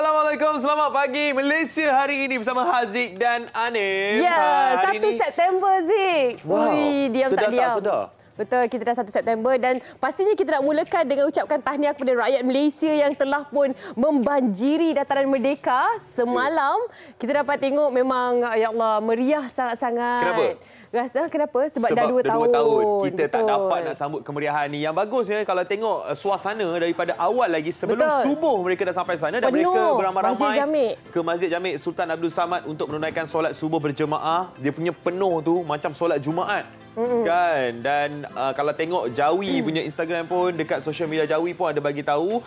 Assalamualaikum, selamat pagi Malaysia hari ini bersama Haziq dan Anif. Ya, 1 September Zik. Wow, diam sedar tak diam. tak sedar? Betul, kita dah 1 September dan pastinya kita nak mulakan dengan ucapkan tahniah kepada rakyat Malaysia yang telah pun membanjiri Dataran Merdeka. Semalam kita dapat tengok memang, ya Allah, meriah sangat-sangat. Kenapa? Rasa kenapa? Sebab dah 2 tahun. Kita Betul. tak dapat nak sambut kemeriahan ni. Yang bagusnya kalau tengok suasana daripada awal lagi sebelum subuh mereka dah sampai sana dan penuh. mereka beramai-ramai ke Masjid Jamek Sultan Abdul Samad untuk menunaikan solat subuh berjemaah. Dia punya penuh tu macam solat Jumaat. Kan, dan kalau tengok Jawi punya Instagram pun, dekat social media Jawi pun ada bagi tahu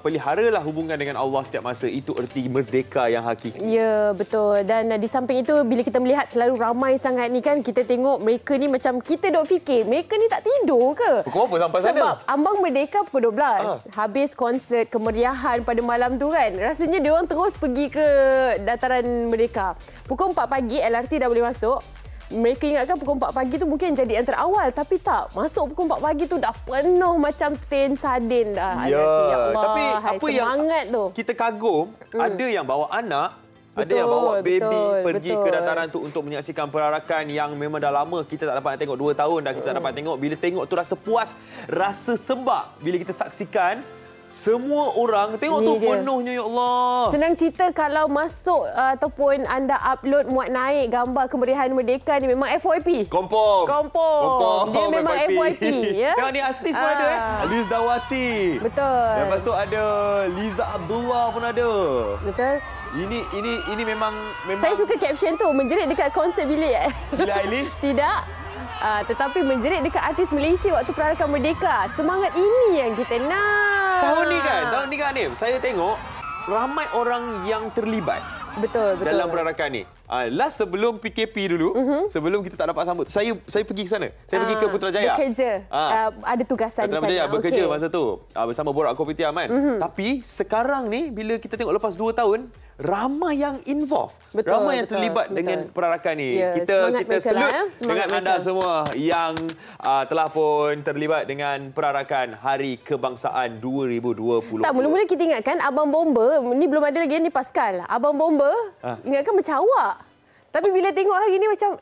peliharalah hubungan dengan Allah setiap masa. Itu erti merdeka yang hakiki. Ya, betul. Dan di samping itu, bila kita melihat terlalu ramai sangat ni kan, kita tengok mereka ni macam kita dok fikir mereka ni tak tidur ke? Pukul apa sampai sana? Sebab ambang merdeka pukul 12. Habis konsert kemeriahan pada malam tu kan, rasanya dia orang terus pergi ke Dataran Merdeka. Pukul 4 pagi LRT dah boleh masuk. Mereka ingatkan pukul 4 pagi tu mungkin jadi antara awal, tapi tak. Masuk pukul 4 pagi tu dah penuh macam tin sardin dah. Ya, Allah, tapi apa yang tu kita kagum, ada yang bawa anak, ada yang bawa baby pergi ke dataran tu untuk menyaksikan perarakan yang memang dah lama kita tak dapat nak tengok. 2 tahun dah kita tak dapat tengok. Bila tengok tu rasa puas, rasa sebab bila kita saksikan semua orang tengok ni tu dia. Penuhnya, ya Allah. Senang cerita kalau masuk ataupun anda upload muat naik gambar kemeriahan merdeka ni memang FYP. Kompom. Dia memang FYP. Ya? Tengok ni artis pun ada Liz Dawati. Betul. Lepas tu ada Liza Abdullah pun ada. Betul. Ini memang Saya suka caption tu, menjerit dekat konsert bilik. Billie Eilish? Tidak. Tetapi menjerit dekat artis Malaysia waktu perarakan merdeka. Semangat ini yang kita nak. Tahun ni kan Anif, saya tengok ramai orang yang terlibat. Betul. Dalam perarakan ni. Last sebelum PKP dulu, sebelum kita tak dapat sambut, saya pergi ke sana. Saya pergi ke Putrajaya. Bekerja. Ada tugasan di sana. Bekerja masa tu. Bersama Borak Kopitiam kan. Tapi sekarang ni, bila kita tengok lepas 2 tahun, ramai yang involve. Ramai yang terlibat dengan perarakan ni. Ya, kita salute dengan anda mereka semua yang telah pun terlibat dengan perarakan Hari Kebangsaan 2020. Tak, mula-mula kita ingatkan Abang Bomba, ni belum ada lagi ni Pascal. Abang Bomba, ingatkan macam awak. Tapi bila tengok hari ni macam,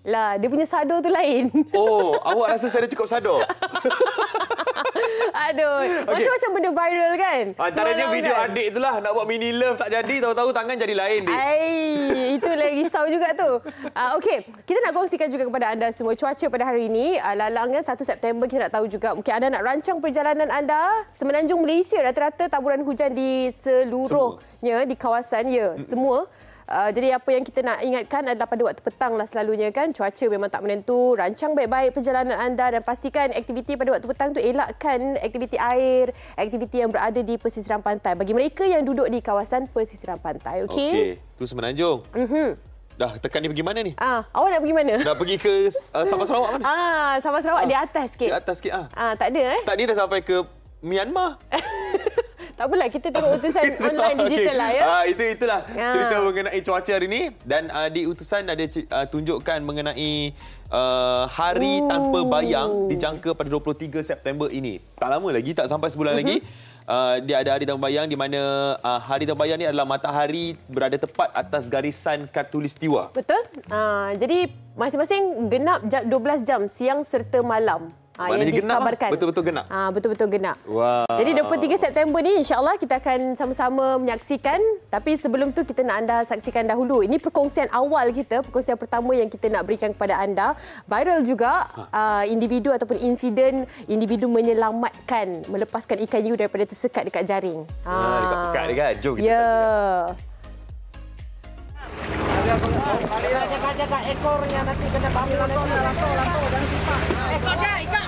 lah, dia punya sado tu lain. Oh, awak rasa saya dah cukup sado? Aduh, macam-macam benda viral kan? Antaranya video kan? Adik tu lah, nak buat mini love tak jadi, tahu-tahu tangan jadi lain. Itu lagi risau juga tu. Okey, kita nak kongsikan juga kepada anda semua cuaca pada hari ini. Lalangan 1 September kita nak tahu juga. Mungkin anda nak rancang perjalanan anda. Semenanjung Malaysia rata-rata taburan hujan di seluruhnya di kawasan semua. Jadi apa yang kita nak ingatkan adalah pada waktu petang lah selalunya kan. Cuaca memang tak menentu. Rancang baik-baik perjalanan anda dan pastikan aktiviti pada waktu petang tu elakkan aktiviti air, aktiviti yang berada di pesisiran pantai. Bagi mereka yang duduk di kawasan pesisiran pantai. Okey. Tu Semenanjung. Dah tekan ni pergi mana ni? Awak nak pergi mana? Nak pergi ke Sabah Sarawak mana? Sabah Sarawak di atas sikit. Di atas sikit tak ada Tak ni dah sampai ke Myanmar. Tak apalah, kita tengok utusan online digital lah ya. Itulah cerita mengenai cuaca hari ini. Dan di utusan ada tunjukkan mengenai hari tanpa bayang dijangka pada 23 September ini. Tak lama lagi, tak sampai sebulan lagi. Dia ada hari tanpa bayang di mana hari tanpa bayang ni adalah matahari berada tepat atas garisan khatulistiwa. Betul. Jadi masing-masing genap 12 jam siang serta malam. Yang dikabarkan. Betul-betul genap. Betul-betul genap. Wow. Jadi 23 September ni insya-Allah kita akan sama-sama menyaksikan. Tapi sebelum tu kita nak anda saksikan dahulu. Ini perkongsian awal kita, perkongsian pertama yang kita nak berikan kepada anda. Viral juga individu ataupun insiden individu menyelamatkan, melepaskan ikan hiu daripada tersekat dekat jaring. Dekat dia kan. Jom kita. Ya. Jaga ekornya nanti kena ambil lantung jangan simpan. Ekor ikan.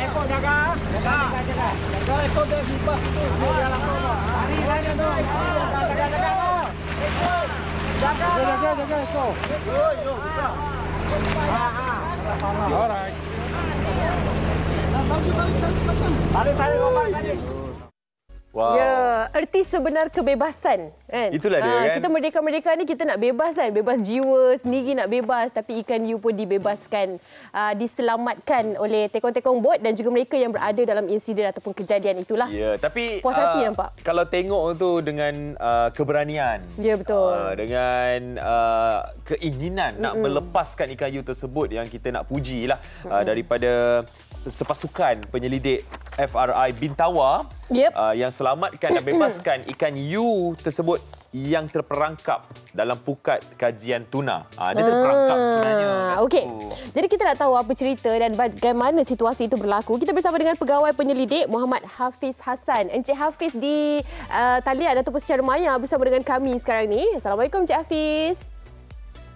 Ekor jaga. Ekor dia simpan situ. Dia langsung. Hari saja tu. Jaga. Ekor. Jaga ekor. Yo, besar. Alright. Tarik obat tadi. Wow. Ya, erti sebenar kebebasan Kan? Itulah dia, kan? Kita merdeka-merdeka ni kita nak bebas kan. Bebas jiwa sendiri nak bebas. Tapi ikan hiu pun dibebaskan. Diselamatkan oleh tekong-tekong bot dan juga mereka yang berada dalam insiden ataupun kejadian itulah. Ya, tapi puas hati nampak. Kalau tengok tu dengan keberanian. Ya, betul. Dengan keinginan nak melepaskan ikan hiu tersebut yang kita nak pujilah daripada sepasukan penyelidik FRI Bintawa yang selamatkan dan bebaskan ikan hiu tersebut yang terperangkap dalam pukat kajian tuna. Dia terperangkap sebenarnya. Okey. Jadi kita nak tahu apa cerita dan bagaimana situasi itu berlaku. Kita bersama dengan pegawai penyelidik Muhammad Hafiz Hassan. Encik Hafiz di talian ataupun secara maya bersama dengan kami sekarang ni. Assalamualaikum Encik Hafiz.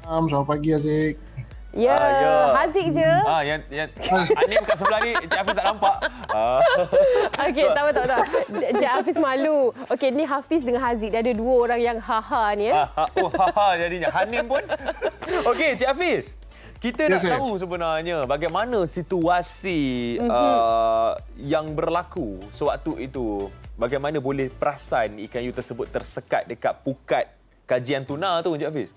Selamat pagi Aziz. Ya, Haziq je. Yang Anim kat sebelah ni Encik Hafiz tak nampak. Okey, tak apa. Encik Hafiz malu. Okey, ni Hafiz dengan Haziq. Dia ada dua orang yang haha ni ya. Jadinya Hanim pun. Okey, Encik Hafiz. Kita nak tahu sebenarnya bagaimana situasi yang berlaku sewaktu itu. Bagaimana boleh perasan ikan hiu tersebut tersekat dekat pukat kajian tuna tu, Encik Hafiz?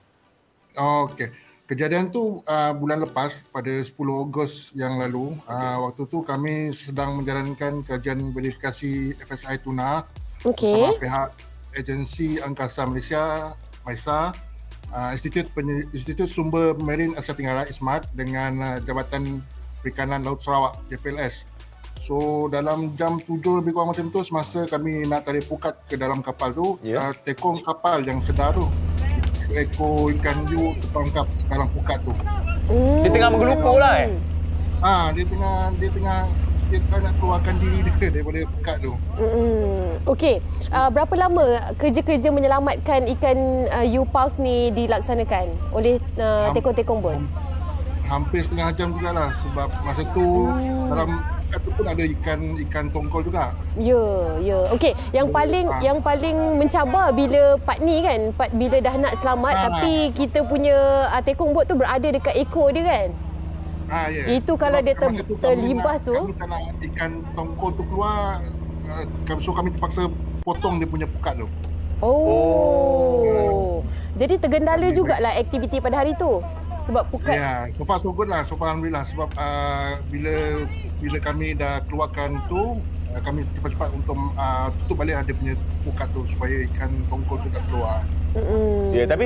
Okey. Kejadian tu bulan lepas pada 10 Ogos yang lalu. Waktu tu kami sedang menjalankan kajian verifikasi FSI tuna bersama pihak Agensi Angkasa Malaysia, MAISA, Institut Sumber Marine Asia Tenggara ISMAT dengan Jabatan Perikanan Laut Sarawak JPLS. So dalam jam 7 lebih kurang macam tu, semasa kami nak tarik pukat ke dalam kapal tu, tekong kapal yang sedar tu, ekor ikan hiu terperangkap dalam pukat tu. Dia tengah menggelupur lah Dia tengah nak keluarkan diri dia daripada pukat tu. Okey, berapa lama kerja-kerja menyelamatkan ikan hiu paus ni dilaksanakan oleh tekong-tekong bot? Hampir setengah jam jugalah, sebab masa tu dalam pukat tu pun ada ikan tongkol juga. Ya. Okey, yang paling mencabar bila part ni kan, part bila dah nak selamat tapi kita punya tekong bot tu berada dekat ekor dia kan. Itu kalau dia terlibas tu. Kami tak nak ikan tongkol tu keluar, so kami terpaksa potong dia punya pukat tu. Jadi tergendala jugalah aktiviti pada hari tu. Sebab pukat. Ya, so far so good lah. So far alhamdulillah. Sebab bila kami dah keluarkan tu, kami cepat-cepat untuk tutup balik dia punya pukat tu supaya ikan tongkol tu tak keluar. Ya, tapi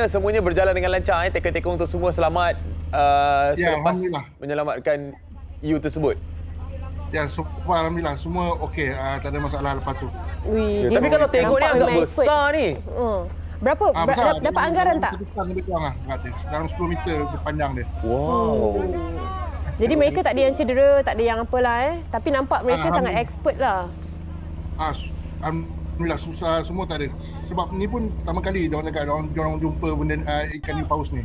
semuanya berjalan dengan lancar. Tekong-tekong tu semua selamat selepas menyelamatkan hiu tersebut. Ya, so far alhamdulillah semua okey, tak ada masalah lepas tu. Tapi kalau tengok ni agak besar ni. Berapa? Dapat anggaran tak? Lebih kurang dalam 10 meter panjang dia. Wow. Jadi mereka tak ada yang cedera, tak ada yang apalah Tapi nampak mereka sangat expert lah. Alhamdulillah susah semua tak ada. Sebab ni pun pertama kali diorang jumpa benda ikan hiu paus ni.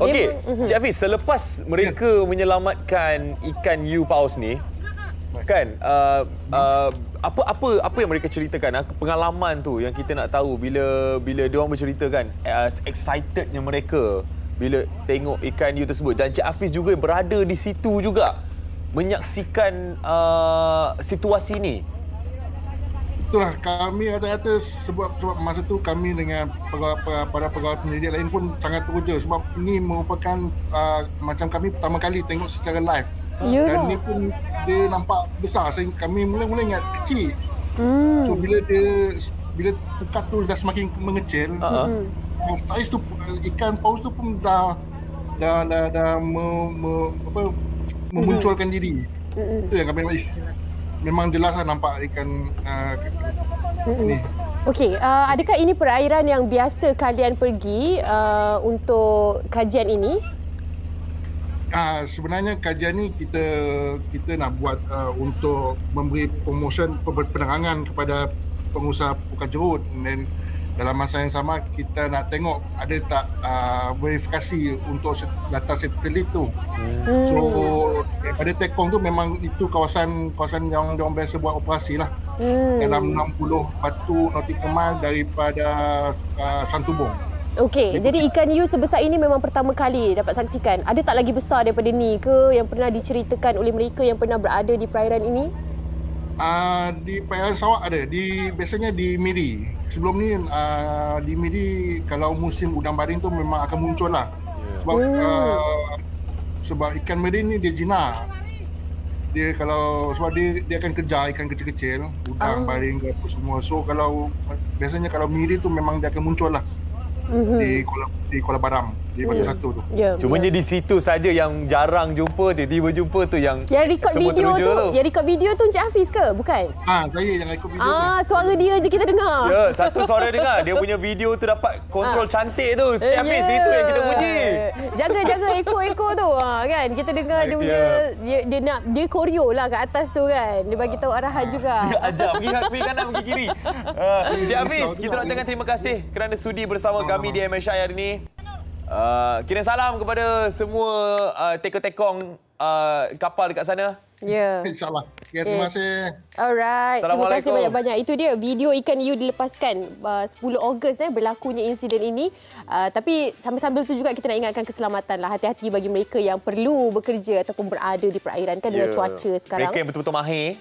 Okey, Cik Hafiz, selepas mereka menyelamatkan ikan hiu paus ni, kan, apa yang mereka ceritakan, pengalaman tu yang kita nak tahu bila diorang bercerita kan, excitednya mereka bila tengok ikan hiu tersebut. Dan Cik Hafiz juga berada di situ juga menyaksikan situasi ni. Itulah, kami rata-rata sebab masa tu kami dengan para pegawai penyelidik lain pun sangat teruja sebab ini merupakan macam kami pertama kali tengok secara live. Dan ni pun dia nampak besar. Kami mula-mula ingat kecil. So bila pukat tu dah semakin mengecil, saiz tu ikan paus tu pun dah memunculkan diri. Itu yang kami memang jelas lah nampak ikan ni. Okey, adakah ini perairan yang biasa kalian pergi untuk kajian ini? Sebenarnya kajian ni kita nak buat untuk memberi promotion penerangan kepada pengusaha pukat Jerut, dan dalam masa yang sama kita nak tengok ada tak verifikasi untuk data satelit tu. So daripada Tekong tu memang itu kawasan yang diorang biasa buat operasi lah. Dalam 60 batu nautical mile daripada Santubong. Okey, jadi ikan hiu sebesar ini memang pertama kali dapat saksikan. Ada tak lagi besar daripada ni ke yang pernah diceritakan oleh mereka yang pernah berada di perairan ini? Di PLN Sarawak ada. Biasanya di Miri. Sebelum ni di Miri kalau musim udang baring tu memang akan muncul lah. Sebab ikan meri ni dia jinak. Dia sebab dia akan kejar ikan kecil-kecil, udang baring ke apa semua. So biasanya kalau Miri tu memang dia akan muncul lah. Di Kuala Baram, di Batu Satu tu. Cumanya di situ saja yang jarang jumpa, tiba-tiba jumpa tu yang record semua video teruja tu. Yang record video tu Encik Hafiz ke? Bukan? Saya yang ikut video tu. Suara dia je kita dengar. Ya, satu suara dengar. Dia punya video tu dapat kontrol cantik tu. Hafiz, itu yang kita puji. Jaga ekor-ekor tu. Kan? Kita dengar dia punya dia koreo lah kat atas tu kan. Dia bagi tahu arahan juga. Dia ajak pergi kanan, pergi kiri. Encik Hafiz, kita nak ucapkan terima kasih kerana sudi bersama kami di MSI hari ini. Kirim salam kepada semua tekong-tekong kapal dekat sana. Ya. InsyaAllah. Okay, terima kasih. Alright. Terima kasih banyak-banyak. Itu dia video ikan hiu dilepaskan 10 Ogos berlakunya insiden ini. Tapi sambil-sambil tu juga kita nak ingatkan keselamatan lah. Hati-hati bagi mereka yang perlu bekerja ataupun berada di perairan kan dengan cuaca sekarang. Mereka yang betul-betul mahir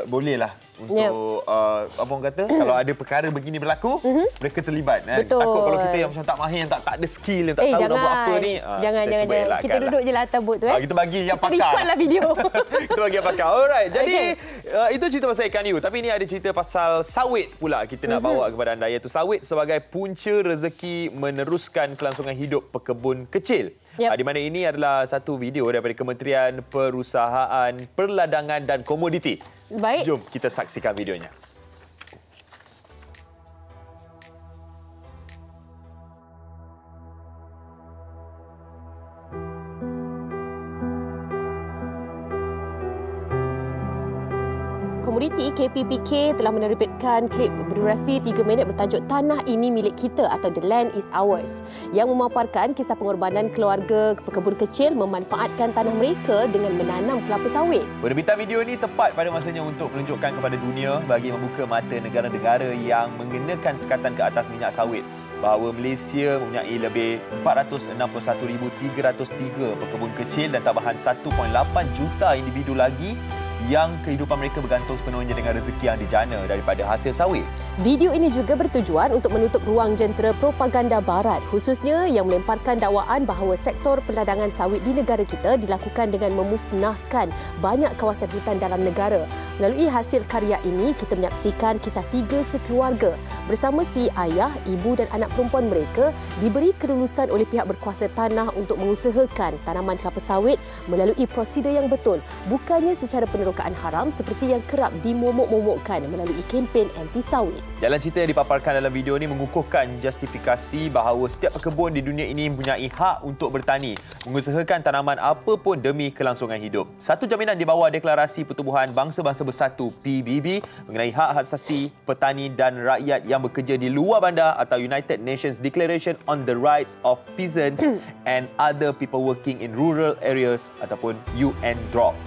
bolehlah untuk apa orang kata kalau ada perkara begini berlaku mereka terlibat kan. Betul. Takut kalau kita yang macam tak mahir, yang tak ada skill, yang tak tahu nak buat apa ni. Jangan. Kita duduk je lah atas bot tu kita bagi yang pakar. Rekodlah video. Kita bagi yang pakar. Alright. Jadi itu cerita pasal ikan hiu. Tapi ni ada cerita pasal sawit pula kita nak bawa kepada anda, iaitu sawit sebagai punca rezeki meneruskan kelangsungan hidup pekebun kecil. Di mana ini adalah satu video daripada Kementerian Perusahaan Perladangan dan Komoditi. Baik. Jom kita saksikan videonya. Komoditi KPPK telah menerbitkan klip berdurasi 3 minit bertajuk Tanah Ini Milik Kita atau The Land Is Ours yang memaparkan kisah pengorbanan keluarga pekebun kecil memanfaatkan tanah mereka dengan menanam kelapa sawit. Penerbitan video ini tepat pada masanya untuk menunjukkan kepada dunia bagi membuka mata negara-negara yang mengenakan sekatan ke atas minyak sawit bahawa Malaysia mempunyai lebih 461,303 pekebun kecil dan tambahan 1.8 juta individu lagi yang kehidupan mereka bergantung sepenuhnya dengan rezeki yang dijana daripada hasil sawit. Video ini juga bertujuan untuk menutup ruang jentera propaganda barat, khususnya yang melemparkan dakwaan bahawa sektor perladangan sawit di negara kita dilakukan dengan memusnahkan banyak kawasan hutan dalam negara. Melalui hasil karya ini, kita menyaksikan kisah 3 sekeluarga bersama si ayah, ibu dan anak perempuan mereka diberi kelulusan oleh pihak berkuasa tanah untuk mengusahakan tanaman kelapa sawit melalui prosedur yang betul, bukannya secara penerokaan haram seperti yang kerap dimomok-momokkan melalui kempen anti sawit. Jalan cerita yang dipaparkan dalam video ini mengukuhkan justifikasi bahawa setiap pekebun di dunia ini mempunyai hak untuk bertani, mengusahakan tanaman apa pun demi kelangsungan hidup. Satu jaminan di bawah Deklarasi Pertubuhan Bangsa-Bangsa Bersatu PBB mengenai hak asasi petani dan rakyat yang bekerja di luar bandar atau United Nations Declaration on the Rights of Peasants and Other People Working in Rural Areas ataupun UNDROP.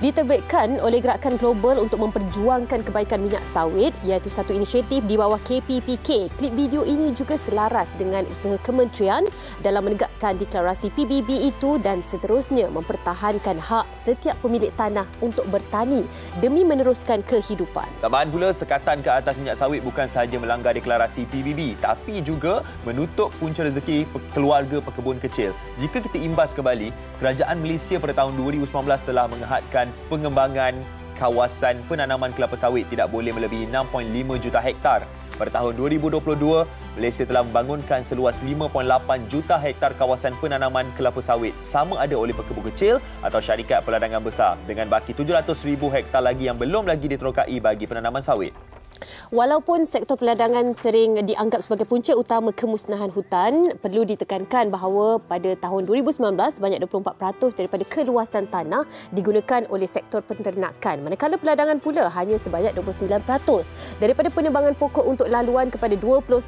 Diterbitkan oleh Gerakan Global untuk memperjuangkan kebaikan minyak sawit iaitu satu inisiatif di bawah KPPK. Klip video ini juga selaras dengan usaha kementerian dalam menegakkan deklarasi PBB itu dan seterusnya mempertahankan hak setiap pemilik tanah untuk bertani demi meneruskan kehidupan. Tambahan pula, sekatan ke atas minyak sawit bukan sahaja melanggar deklarasi PBB tapi juga menutup punca rezeki keluarga pekebun kecil. Jika kita imbas kembali, Kerajaan Malaysia pada tahun 2019 telah menghadkan pengembangan kawasan penanaman kelapa sawit tidak boleh melebihi 6.5 juta hektar. Pada tahun 2022, Malaysia telah membangunkan seluas 5.8 juta hektar kawasan penanaman kelapa sawit sama ada oleh pekebun kecil atau syarikat perladangan besar dengan baki 700,000 hektar lagi yang belum lagi diterokai bagi penanaman sawit. Walaupun sektor perladangan sering dianggap sebagai punca utama kemusnahan hutan, perlu ditekankan bahawa pada tahun 2019 banyak 24% daripada keluasan tanah digunakan oleh sektor penternakan, manakala perladangan pula hanya sebanyak 29%. Daripada penebangan pokok untuk laluan kepada 29%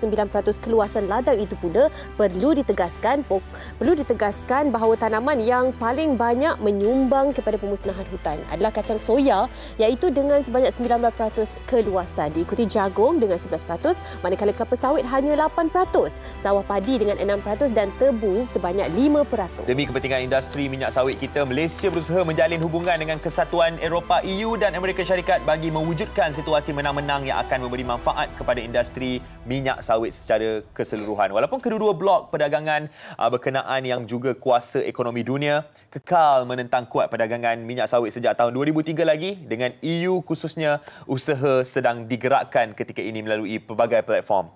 keluasan ladang itu pula perlu ditegaskan bahawa tanaman yang paling banyak menyumbang kepada pemusnahan hutan adalah kacang soya iaitu dengan sebanyak 19% keluasan. Diikuti jagung dengan 11%, manakala kelapa sawit hanya 8%, sawah padi dengan 6% dan tebu sebanyak 5%. Demi kepentingan industri minyak sawit kita, Malaysia berusaha menjalin hubungan dengan Kesatuan Eropah EU dan Amerika Syarikat bagi mewujudkan situasi menang-menang yang akan memberi manfaat kepada industri minyak sawit secara keseluruhan. Walaupun kedua-dua blok perdagangan berkenaan yang juga kuasa ekonomi dunia kekal menentang kuat perdagangan minyak sawit sejak tahun 2003 lagi, dengan EU khususnya usaha sedang digerakkan ketika ini melalui pelbagai platform.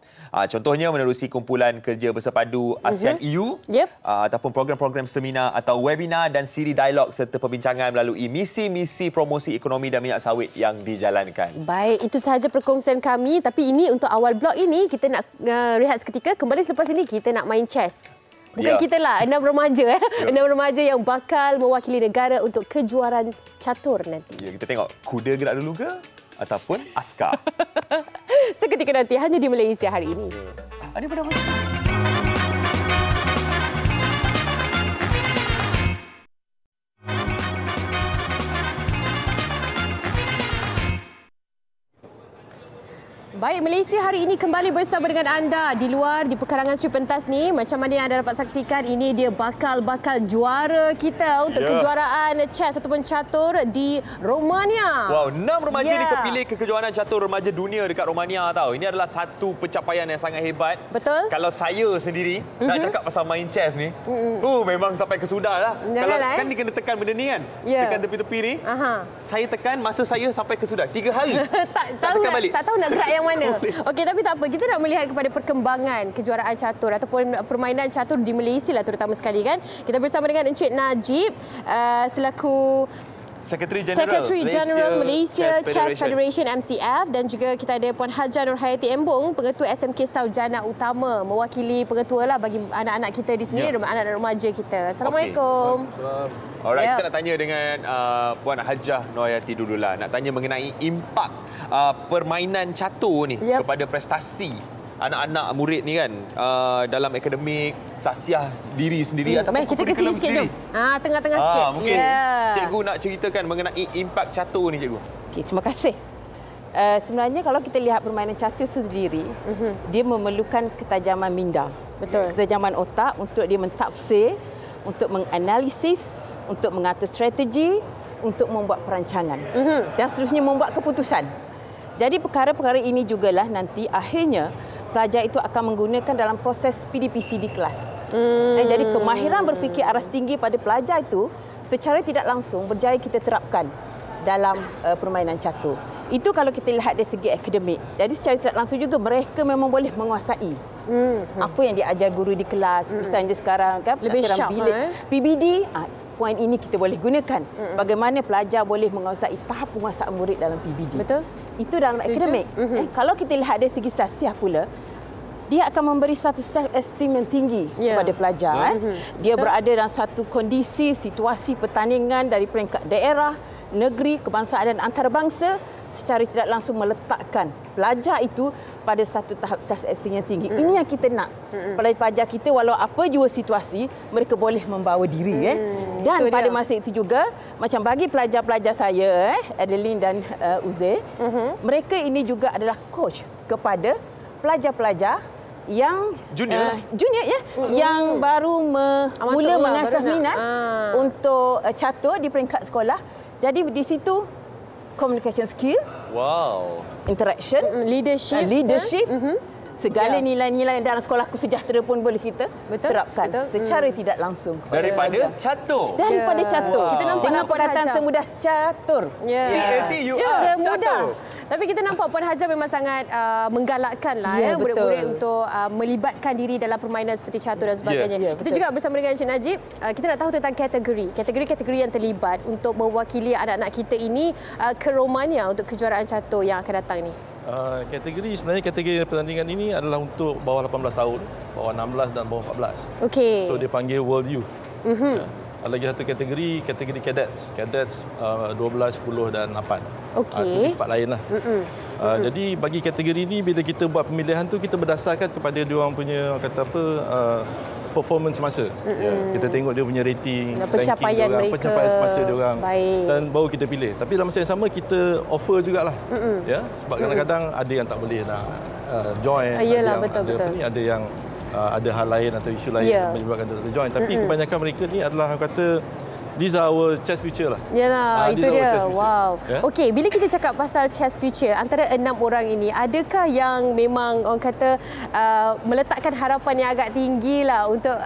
Contohnya menerusi kumpulan kerja bersepadu ASEAN-EU ataupun program-program seminar atau webinar dan siri dialog serta perbincangan melalui misi-misi promosi ekonomi dan minyak sawit yang dijalankan. Baik, itu sahaja perkongsian kami. Tapi ini untuk awal blok ini, kita nak rehat seketika. Kembali selepas ini, kita nak main chess. Bukan kita lah, 6 remaja. 6 remaja yang bakal mewakili negara untuk kejuaraan catur nanti. Ya, kita tengok kuda gerak dulu ke ataupun askar. Seketika nanti, hanya di Malaysia hari ini. Ini pada Baik, Malaysia hari ini kembali bersama dengan anda di luar di pekarangan Sri Pentas ni. Macam mana yang anda dapat saksikan, ini dia bakal juara kita untuk kejuaraan chess ataupun catur di Romania. Wow, 6 remaja ni terpilih ke kejuaraan catur remaja dunia dekat Romania tau. Ini adalah satu pencapaian yang sangat hebat. Betul. Kalau saya sendiri nak cakap pasal main chess ni, memang sampai ke sudah lah. Kalau kan dia kena tekan benda ni kan. Tekan tepi-tepi ni. Saya tekan masa saya sampai ke sudah 3 hari. tak tahu nak gerak yang mana. Okey, tapi tak apa. Kita nak melihat kepada perkembangan kejuaraan catur ataupun permainan catur di Malaysia lah terutama sekali kan. Kita bersama dengan Encik Najib selaku Secretary General Malaysia Chess Federation MCF, dan juga kita ada Puan Hajah Nurhayati Embong, Pengetua SMK Sarjana Utama, mewakili pengetua lah bagi anak-anak kita di sini, anak-anak remaja kita. Assalamualaikum. Alright, kita nak tanya dengan Puan Hajah Nurhayati dululah. Nak tanya mengenai impak permainan catur ni kepada prestasi anak-anak murid ni kan, dalam akademik, sasiah diri sendiri ataupun kita ke sini sikit jom. Tengah-tengah sikit. Mungkin cikgu nak ceritakan mengenai impak catur ni, cikgu. Okey, terima kasih. Sebenarnya kalau kita lihat permainan catur sendiri, dia memerlukan ketajaman minda. Betul. Ketajaman otak untuk dia mentafsir, untuk menganalisis, untuk mengatur strategi, untuk membuat perancangan dan seterusnya membuat keputusan. Jadi perkara-perkara ini jugalah nanti akhirnya pelajar itu akan menggunakan dalam proses PDPC di kelas. Jadi kemahiran berfikir aras tinggi pada pelajar itu secara tidak langsung berjaya kita terapkan dalam permainan catur. Itu kalau kita lihat dari segi akademik. Jadi secara tidak langsung juga mereka memang boleh menguasai apa yang diajar guru di kelas. Misalnya sekarang kan lebih sharp, PBD, poin ini kita boleh gunakan. Bagaimana pelajar boleh menguasai tahap penguasaan murid dalam PBD. Betul. Itu dalam akademik. Kalau kita lihat dari segi sasiah pula, dia akan memberi satu self-esteem yang tinggi kepada pelajar. Dia berada dalam satu kondisi, situasi pertandingan dari peringkat daerah, negeri, kebangsaan dan antarabangsa, secara tidak langsung meletakkan pelajar itu pada satu tahap self-esteem yang tinggi. Ini yang kita nak. Pelajar kita walau apa jua situasi, mereka boleh membawa diri. Dan pada masa itu juga, macam bagi pelajar-pelajar saya, Adeline dan Uzair, mereka ini juga adalah coach kepada pelajar-pelajar yang junior yang baru mula mengasah minat untuk catur di peringkat sekolah. Jadi di situ communication skill, interaction, leadership, segala nilai-nilai dalam sekolah sejahtera pun boleh kita terapkan secara tidak langsung daripada catur. Daripada catur. Kita nampak dengan perkataan semudah catur. Semudah. Tapi kita nampak Puan Hajah memang sangat menggalakkan lah murid-murid untuk melibatkan diri dalam permainan seperti catur dan sebagainya. Kita juga bersama dengan Encik Najib, kita nak tahu tentang kategori yang terlibat untuk mewakili anak-anak kita ini ke Romania untuk kejuaraan catur yang akan datang ni. Kategori pertandingan ini adalah untuk bawah 18 tahun, bawah 16 dan bawah 14. Okey. So dia panggil World Youth. Ada lagi satu kategori cadets. Cadets 12, 10 dan 8. Okey. Tempat lain lah. Jadi bagi kategori ini bila kita buat pemilihan tu kita berdasarkan kepada dia orang punya performance semasa. Kita tengok dia punya rating, pencapaian ranking mereka. pencapaian semasa dia orang. Baik. Dan baru kita pilih. Tapi dalam masa yang sama kita offer jugalah. Ya, sebab kadang-kadang ada yang tak boleh nak join, Yelah, ada betul. ada yang ada hal lain atau isu lain yang menyebabkan dia tak join. Tapi kebanyakan mereka ni adalah orang kata these are our chess future lah. Yalah, itu dia. Wow. Yeah? Okey, bila kita cakap pasal chess future, antara 6 orang ini, adakah yang memang orang kata meletakkan harapan yang agak tinggi lah untuk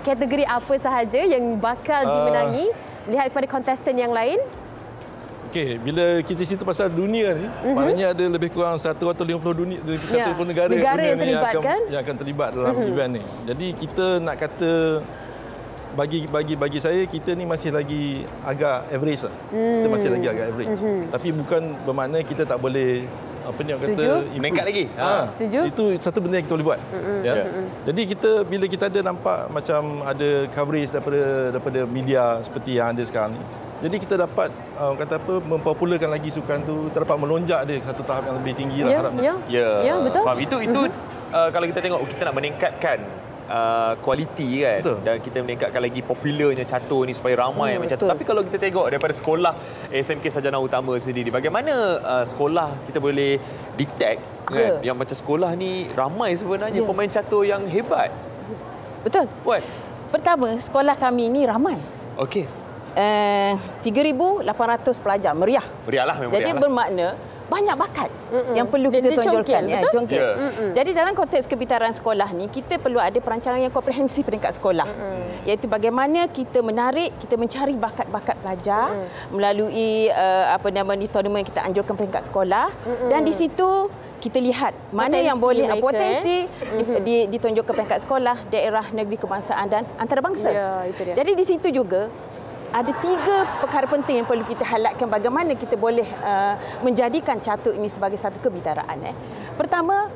kategori apa sahaja yang bakal dimenangi melihat kepada kontestan yang lain? Okey, bila kita cerita pasal dunia ni, maknanya ada lebih kurang 150 dunia, 150 negara yang terlibat yang akan terlibat dalam event ni. Jadi kita nak kata bagi saya kita ni masih lagi agak average lah. Kita masih lagi agak average. Tapi bukan bermakna kita tak boleh orang kata meningkat lagi. Setuju. Itu satu benda yang kita boleh buat. Jadi bila kita ada nampak macam ada coverage daripada media seperti yang ada sekarang ni. Jadi kita dapat mempopularkan lagi sukan tu, kita dapat melonjak dia ke satu tahap yang lebih tinggi lah harapnya. Ya, betul. Faham. Itu kalau kita tengok kita nak meningkatkan kualiti kan. Betul. Dan kita meningkatkan lagi popularnya catur ni supaya ramai macam tu. Tapi kalau kita tengok daripada sekolah SMK Sarjana Utama sendiri, bagaimana sekolah kita boleh detect kan yang macam sekolah ni ramai sebenarnya pemain catur yang hebat. Betul. Puan. Pertama, sekolah kami ni ramai. Okey. 3,800 pelajar, meriah. Meriahlah memang. Jadi bermakna banyak bakat yang perlu kita tonjolkan. Congkil. Jadi dalam konteks kebitaran sekolah ni, kita perlu ada perancangan yang komprehensif peringkat sekolah. Iaitu bagaimana kita menarik, kita mencari bakat-bakat pelajar melalui tournament yang kita anjurkan peringkat sekolah. Dan di situ kita lihat mana yang boleh potensi ditonjolkan peringkat sekolah, daerah, negeri, kebangsaan dan antarabangsa. Itu dia. Jadi di situ juga ada 3 perkara penting yang perlu kita highlightkan bagaimana kita boleh menjadikan catur ini sebagai satu kebitaraan. Pertama,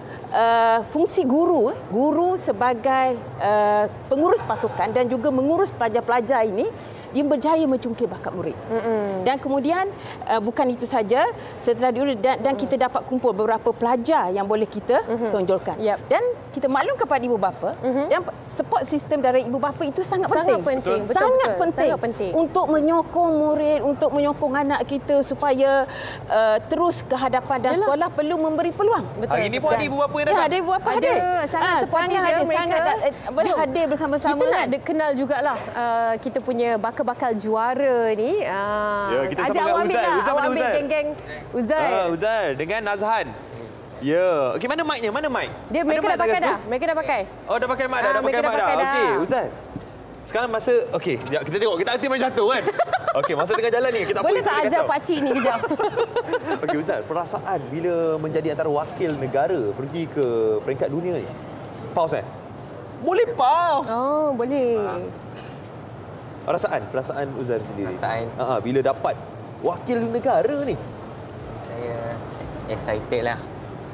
fungsi guru sebagai pengurus pasukan dan juga mengurus pelajar-pelajar ini, dia berjaya mencungkil bakat murid. Dan kemudian bukan itu saja, setelah dan kita dapat kumpul beberapa pelajar yang boleh kita tonjolkan. Dan kita maklum kepada ibu bapa, dan support sistem dari ibu bapa itu sangat penting. Sangat penting untuk menyokong murid, untuk menyokong anak kita supaya terus ke hadapan dan sekolah perlu memberi peluang. Hari ini pun ada ibu bapa yang datang. Ada ibu bapa hadir. Sangat supportive mereka. Hadir bersama-sama. Kita nak kenal jugalah kita punya bakal juara ni. kita Aziz, sama awak dengan ambil lah. Uzai. Awak ambil geng-geng Uzai. Uzai dengan Nazhan. Ya. Okey, mana mic-nya? Mana mic? Mereka dah pakai dah. Mereka dah pakai. Oh, dah pakai mic dah. Dah pakai mic dah. Okey, Uzai. Sekarang masa sekejap kita tengok kita main catur kan. Okey, masa tengah jalan ni kita boleh tak ajar pak cik ni kejap. Okey, Uzai, perasaan bila menjadi antara wakil negara pergi ke peringkat dunia ni. Pause Boleh pause. Oh, boleh. Perasaan Uzai sendiri. Perasaan bila dapat wakil negara ni. Saya excited lah.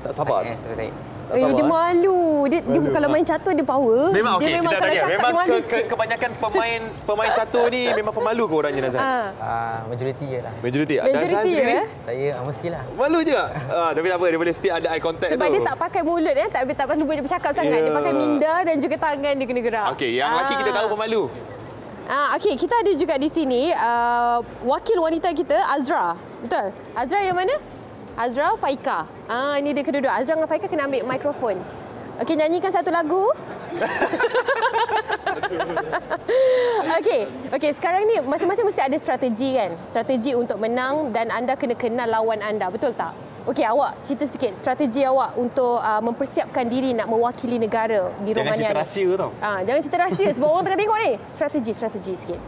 Tak sabar. Dia malu. Dia kalau main catur dia power. Memang dia memang kalau cakap memang dia malu. kebanyakan pemain catur ni memang pemalu ke orangnya, Nazhan? Majoriti je lah. Majoriti. Majoriti ya? Saya mestilah. Malu je. Tapi tak apa, dia boleh still ada eye contact sebab tu. dia tak pakai mulut tak perlu dia bercakap sangat. Dia pakai minda dan juga tangan dia kena gerak. Okey, yang lelaki kita tahu pemalu. Okey, kita ada juga di sini wakil wanita kita Azra. Betul? Azra yang mana? Azra Faika. Ini dia kedua-dua. Azra dengan Faika kena ambil mikrofon. Okey, nyanyikan satu lagu. Okey, sekarang ni masing-masing mesti ada strategi kan? Strategi untuk menang dan anda kena kenal lawan anda, betul tak? Okey, awak cerita sikit strategi awak untuk mempersiapkan diri nak mewakili negara di Romania. Jangan cerita rahsia tau. Jangan cerita rahsia sebab orang tengah tengok ni. Strategi sikit.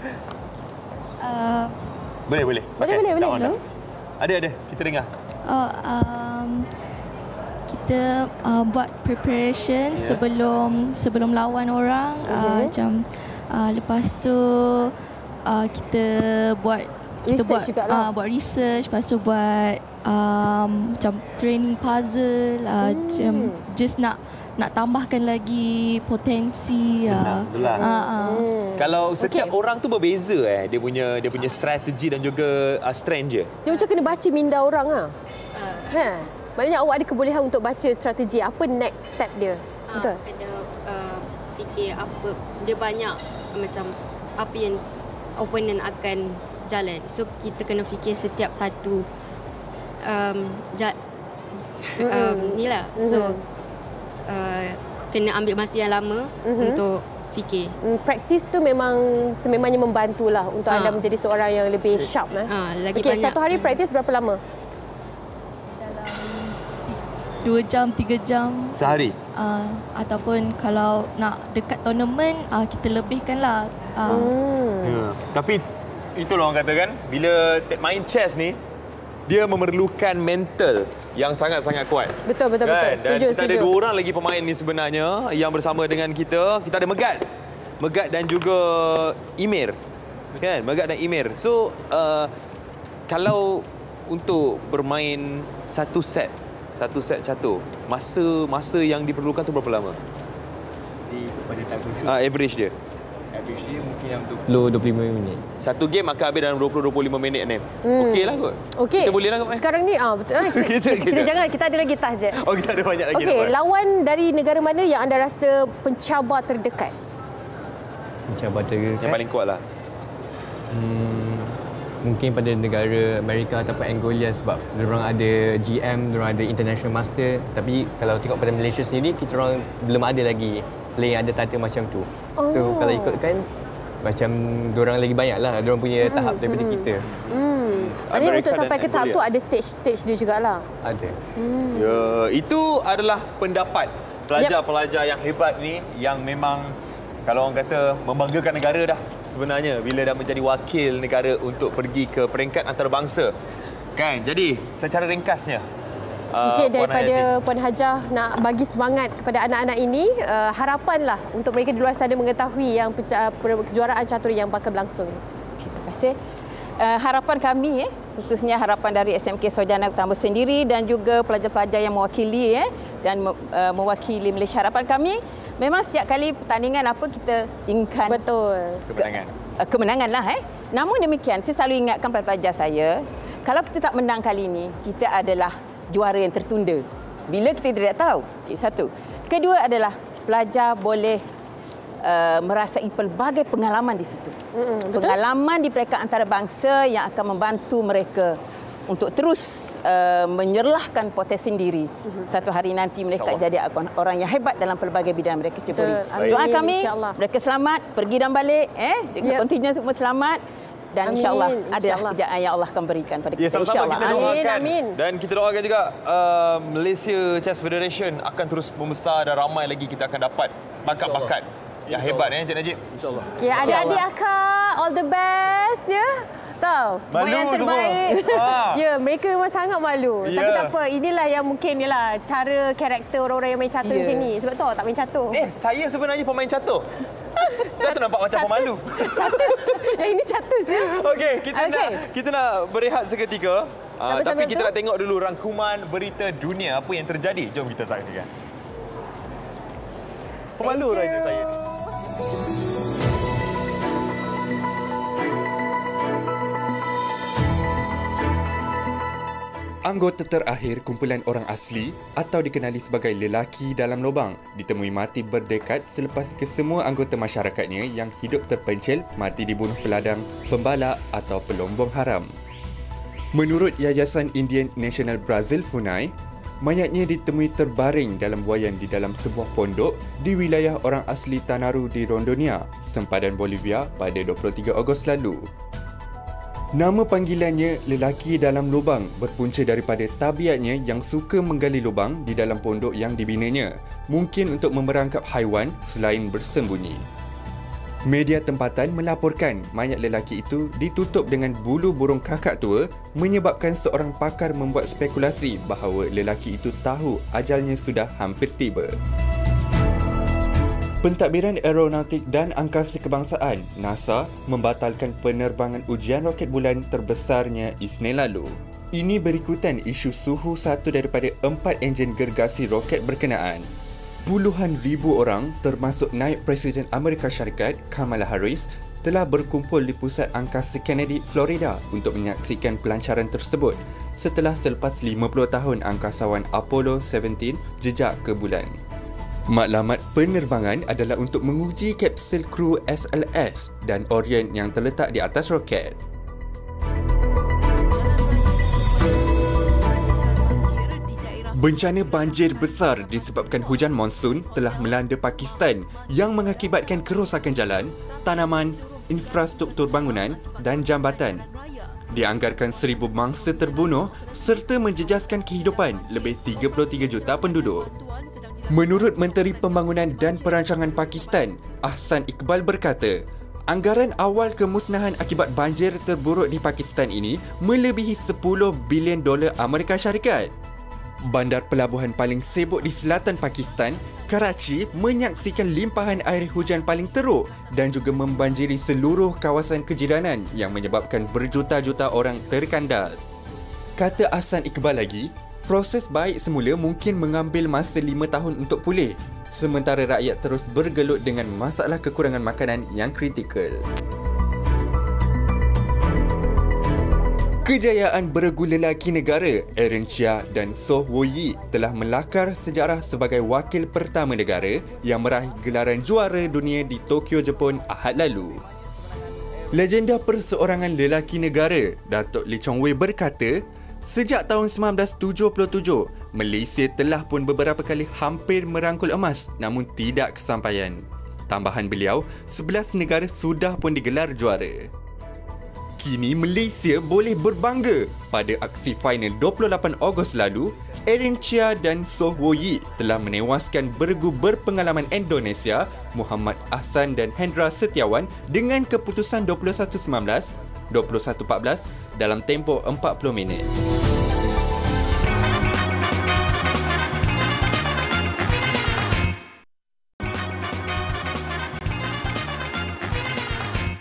Boleh. Boleh. Ada. Kita dengar. Kita buat preparation sebelum lawan orang. Macam lepas tu kita buat research, lepas tu buat macam training puzzle, macam just nak tambahkan lagi potensi. Kalau setiap orang tu berbeza dia punya strategi dan juga strength je. Dia macam kena baca minda orang Maknanya awak ada kebolehan untuk baca strategi. Apa next step dia? Betul? Kena fikir apa. Dia banyak macam apa yang opponent akan jalan. So, kita kena fikir setiap satu ni lah. So, kena ambil masa yang lama untuk fikir. Praktis tu memang sememangnya membantulah untuk anda menjadi seorang yang lebih sharp. Lagi Okey, banyak. satu hari praktis berapa lama? 2 jam, 3 jam. Sehari? Ataupun kalau nak dekat tournament, kita lebihkanlah. Tapi itulah orang kata kan, bila main chess ni, dia memerlukan mental yang sangat-sangat kuat. Betul. Dan Setuju. kita ada 2 orang lagi pemain ni sebenarnya yang bersama dengan kita. Kita ada Megat dan juga Emir. Kan? Megat dan Emir. So, kalau untuk bermain satu set catur, masa yang diperlukan tu berapa lama? Pada time shoot, Average dia. average dia mungkin yang 20-25 minit. Satu game akan habis dalam 20-25 minit ni. Okey lah kot. Okey. Kita boleh lah kot. Sekarang ni betul. Kita jangan, kita ada lagi task je. Oh, kita ada banyak lagi. Okey, lawan dari negara mana yang anda rasa pencabar terdekat? Mencabar terdekat. Yang paling kuat lah. Mungkin pada negara Amerika ataupun Angola sebab diorang ada GM, diorang ada International Master. Tapi kalau tengok pada Malaysia sendiri, kita orang belum ada lagi player yang ada title macam tu. So kalau ikutkan, macam diorang lagi banyak lah. Diorang punya tahap daripada kita. Maksudnya untuk sampai ke tahap tu ada stage dia jugalah. Ada. Ya, itu adalah pendapat pelajar-pelajar yang hebat ni yang memang kalau orang kata membanggakan negara dah sebenarnya bila dah menjadi wakil negara untuk pergi ke peringkat antarabangsa. Kan? Jadi, secara ringkasnya Okey, daripada Puan Hajah nak bagi semangat kepada anak-anak ini, harapanlah untuk mereka di luar sana mengetahui yang kejuaraan catur yang bakal berlangsung. Okay, terima kasih. Harapan kami, khususnya harapan dari SMK Sarjana Utama sendiri dan juga pelajar-pelajar yang mewakili dan mewakili Malaysia, harapan kami memang setiap kali pertandingan apa kita inginkan kemenangan lah. Namun demikian, saya selalu ingatkan pada pelajar saya, kalau kita tak menang kali ini, kita adalah juara yang tertunda. Bila kita tidak tahu. Satu. Kedua adalah pelajar boleh merasai pelbagai pengalaman di situ. Pengalaman di peringkat antarabangsa yang akan membantu mereka untuk terus menyerlahkan potensi diri. Satu hari nanti mereka jadi orang yang hebat dalam pelbagai bidang mereka ceburi. Doa kami, mereka selamat, pergi dan balik. Continue semua selamat. Dan insyaAllah ada kejayaan yang Allah akan berikan pada kita. Sama-sama kita doakan. Amin. Dan kita doakan juga Malaysia Chess Federation akan terus membesar dan ramai lagi kita akan dapat bakat-bakat yang hebat Encik Najib. InsyaAllah. Okay, adik-adik akak, all the best ya. Tahu, buat yang terbaik. Ya, mereka memang sangat malu. Tapi tak apa, inilah yang mungkin cara karakter orang-orang yang main catur macam ni. Sebab tu awak tak main catur. Saya sebenarnya pemain catur. Saya tu nampak macam pemalu. Catus. Yang ini catus ya. Okey, kita nak berehat seketika. Tapi kita nak tengok dulu rangkuman berita dunia apa yang terjadi. Jom kita saksikan. Pemalu raja saya. Anggota terakhir kumpulan orang asli atau dikenali sebagai lelaki dalam lubang ditemui mati berdekat selepas kesemua anggota masyarakatnya yang hidup terpencil mati dibunuh peladang, pembalak atau pelombong haram. Menurut Yayasan Indian National Brazil FUNAI, mayatnya ditemui terbaring dalam buaian di dalam sebuah pondok di wilayah orang asli Tanaru di Rondonia, sempadan Bolivia pada 23 Ogos lalu. Nama panggilannya lelaki dalam lubang berpunca daripada tabiatnya yang suka menggali lubang di dalam pondok yang dibinanya, mungkin untuk memerangkap haiwan selain bersembunyi. Media tempatan melaporkan mayat lelaki itu ditutup dengan bulu burung kakak tua menyebabkan seorang pakar membuat spekulasi bahawa lelaki itu tahu ajalnya sudah hampir tiba. Pentadbiran Aeronautik dan Angkasa Kebangsaan NASA membatalkan penerbangan ujian roket bulan terbesarnya Isnin lalu. Ini berikutan isu suhu satu daripada 4 enjin gergasi roket berkenaan. Puluhan ribu orang termasuk Naib Presiden Amerika Syarikat Kamala Harris telah berkumpul di Pusat Angkasa Kennedy, Florida untuk menyaksikan pelancaran tersebut setelah selepas 50 tahun angkasawan Apollo 17 jejak ke bulan. Maklumat penerbangan adalah untuk menguji kapsul kru SLS dan Orient yang terletak di atas roket. Bencana banjir besar disebabkan hujan monsun telah melanda Pakistan yang mengakibatkan kerosakan jalan, tanaman, infrastruktur bangunan dan jambatan. Dianggarkan 1,000 mangsa terbunuh serta menjejaskan kehidupan lebih 33 juta penduduk. Menurut Menteri Pembangunan dan Perancangan Pakistan, Ahsan Iqbal berkata, anggaran awal kemusnahan akibat banjir terburuk di Pakistan ini melebihi $10 bilion Amerika Syarikat. Bandar pelabuhan paling sibuk di selatan Pakistan, Karachi, menyaksikan limpahan air hujan paling teruk dan juga membanjiri seluruh kawasan kejiranan yang menyebabkan berjuta-juta orang terkandas. Kata Ahsan Iqbal lagi, proses baik semula mungkin mengambil masa 5 tahun untuk pulih, sementara rakyat terus bergelut dengan masalah kekurangan makanan yang kritikal. Kejayaan beregu lelaki negara Aaron Chia dan Soh Wo-yi telah melakar sejarah sebagai wakil pertama negara yang meraih gelaran juara dunia di Tokyo, Jepun Ahad lalu. Legenda perseorangan lelaki negara Datuk Lee Chong Wei berkata, sejak tahun 1977, Malaysia telah pun beberapa kali hampir merangkul emas namun tidak kesampaian. Tambahan beliau, 11 negara sudah pun digelar juara. Kini Malaysia boleh berbangga. Pada aksi final 28 Ogos lalu, Aaron Chia dan Soh Wo-yi telah menewaskan beregu berpengalaman Indonesia Muhammad Ahsan dan Hendra Setiawan dengan keputusan 21-19, 21-14 dalam tempoh 40 minit.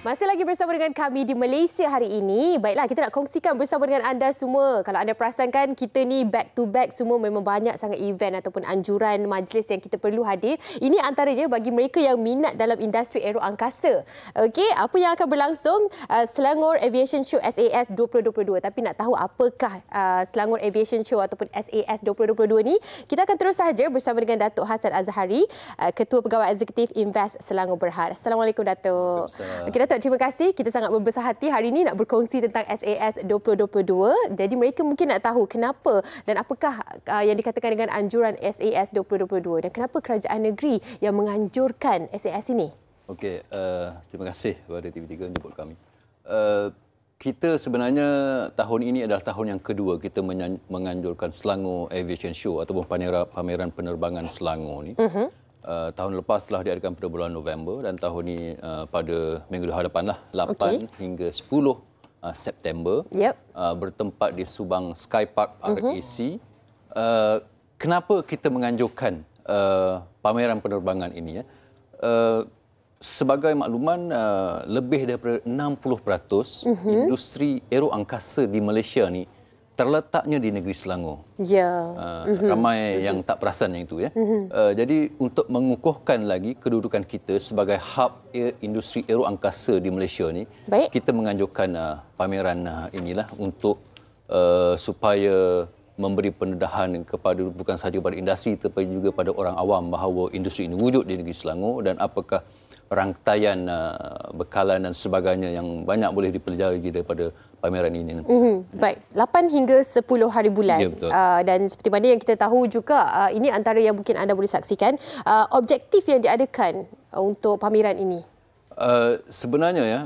Masih lagi bersama dengan kami di Malaysia hari ini. Baiklah, kita nak kongsikan bersama dengan anda semua. Kalau anda perasan kan, kita ni back to back semua memang banyak sangat event ataupun anjuran majlis yang kita perlu hadir. Ini antaranya bagi mereka yang minat dalam industri aero angkasa. Okey, apa yang akan berlangsung? Selangor Aviation Show SAS 2022. Tapi nak tahu apakah Selangor Aviation Show ataupun SAS 2022 ni? Kita akan terus sahaja bersama dengan Datuk Hassan Azhari, Ketua Pegawai Eksekutif Invest Selangor Berhad. Assalamualaikum Datuk. Okey Datuk, terima kasih. Kita sangat berbesar hati hari ini nak berkongsi tentang SAS 2022. Jadi mereka mungkin nak tahu kenapa dan apakah yang dikatakan dengan anjuran SAS 2022 dan kenapa kerajaan negeri yang menganjurkan SAS ini. Okey, terima kasih kepada TV3 jemput kami. Kita sebenarnya tahun ini adalah tahun yang kedua kita menganjurkan Selangor Aviation Show ataupun pameran penerbangan Selangor ni. Tahun lepas telah diadakan pada bulan November dan tahun ini pada minggu hadapan lah 8 hingga 10 September bertempat di Subang Sky Park RAC. Kenapa kita menganjurkan pameran penerbangan ini? Sebagai makluman, lebih daripada 60% industri aero angkasa di Malaysia ni terletaknya di negeri Selangor. Ramai yang tak perasan yang itu. Jadi untuk mengukuhkan lagi kedudukan kita sebagai hub industri aero angkasa di Malaysia ni, kita menganjurkan pameran inilah untuk supaya memberi pendedahan kepada bukan sahaja pada industri tetapi juga pada orang awam bahawa industri ini wujud di negeri Selangor dan apakah rangkaian bekalan dan sebagainya yang banyak boleh dipelajari daripada pameran ini. Baik, 8 hingga 10 hari bulan. Ya, dan seperti mana yang kita tahu juga, ini antara yang mungkin anda boleh saksikan, objektif yang diadakan untuk pameran ini. Sebenarnya ya,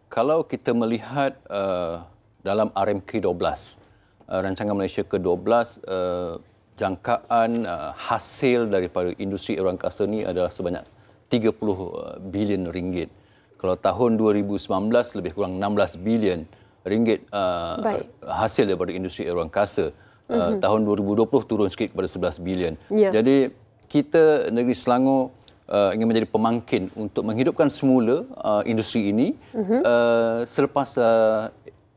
kalau kita melihat dalam RMK 12, Rancangan Malaysia ke-12, jangkaan hasil daripada industri aero angkasa ini adalah sebanyak 30 bilion ringgit. Kalau tahun 2019 lebih kurang 16 bilion ringgit hasil daripada industri aero angkasa. Tahun 2020 turun sikit kepada 11 bilion. Jadi kita negeri Selangor ingin menjadi pemangkin untuk menghidupkan semula industri ini selepas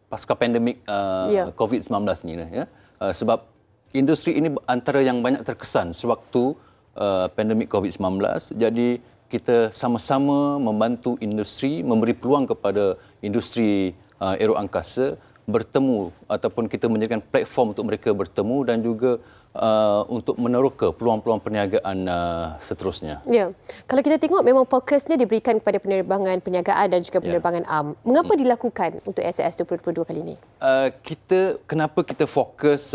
pasca pandemik COVID-19 ni ya. Sebab industri ini antara yang banyak terkesan sewaktu pandemik COVID-19. Jadi kita sama-sama membantu industri, memberi peluang kepada industri aero angkasa bertemu ataupun kita menjadikan platform untuk mereka bertemu dan juga untuk meneroka peluang-peluang perniagaan seterusnya. Ya. Kalau kita tengok memang fokusnya diberikan kepada penerbangan perniagaan dan juga penerbangan am. Mengapa dilakukan untuk SAS 2022 kali ini? Kenapa kita fokus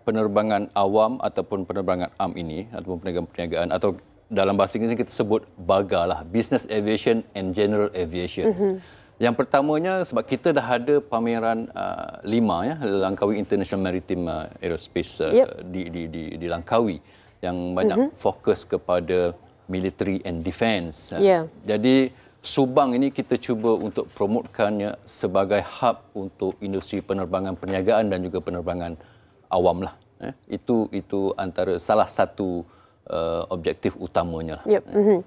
penerbangan awam ataupun penerbangan am ini ataupun perniagaan atau dalam bahasa Inggeris kita sebut BAGA lah, Business Aviation and General Aviation. Yang pertamanya sebab kita dah ada pameran 5 ya, Langkawi International Maritime Aerospace di Langkawi yang banyak fokus kepada military and defence. Jadi Subang ini kita cuba untuk promotkannya sebagai hub untuk industri penerbangan perniagaan dan juga penerbangan awam lah. Itu antara salah satu objektif utamanya.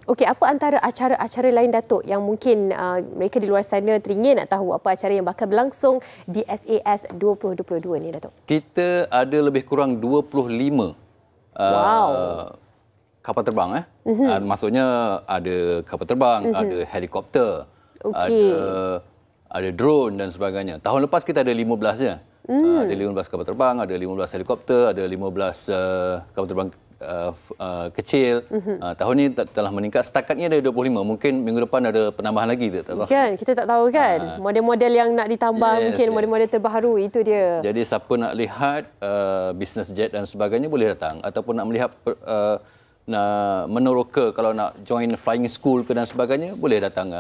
Okey, apa antara acara-acara lain Datuk yang mungkin mereka di luar sana teringin nak tahu apa acara yang bakal berlangsung di SAS 2022 ni Datuk? Kita ada lebih kurang 25 kapal terbang. Maksudnya ada kapal terbang, ada helikopter, ada drone dan sebagainya. Tahun lepas kita ada 15 je. Ada 15 kapal terbang, ada 15 helikopter, ada 15 kapal terbang kecil. Tahun ini telah meningkat. Setakatnya ada 25. Mungkin minggu depan ada penambahan lagi. Kan, kita tak tahu kan. Model-model yang nak ditambah mungkin model-model terbaru itu dia. Jadi siapa nak lihat business jet dan sebagainya boleh datang. Ataupun nak melihat nak meneroka kalau nak join flying school ke dan sebagainya boleh datang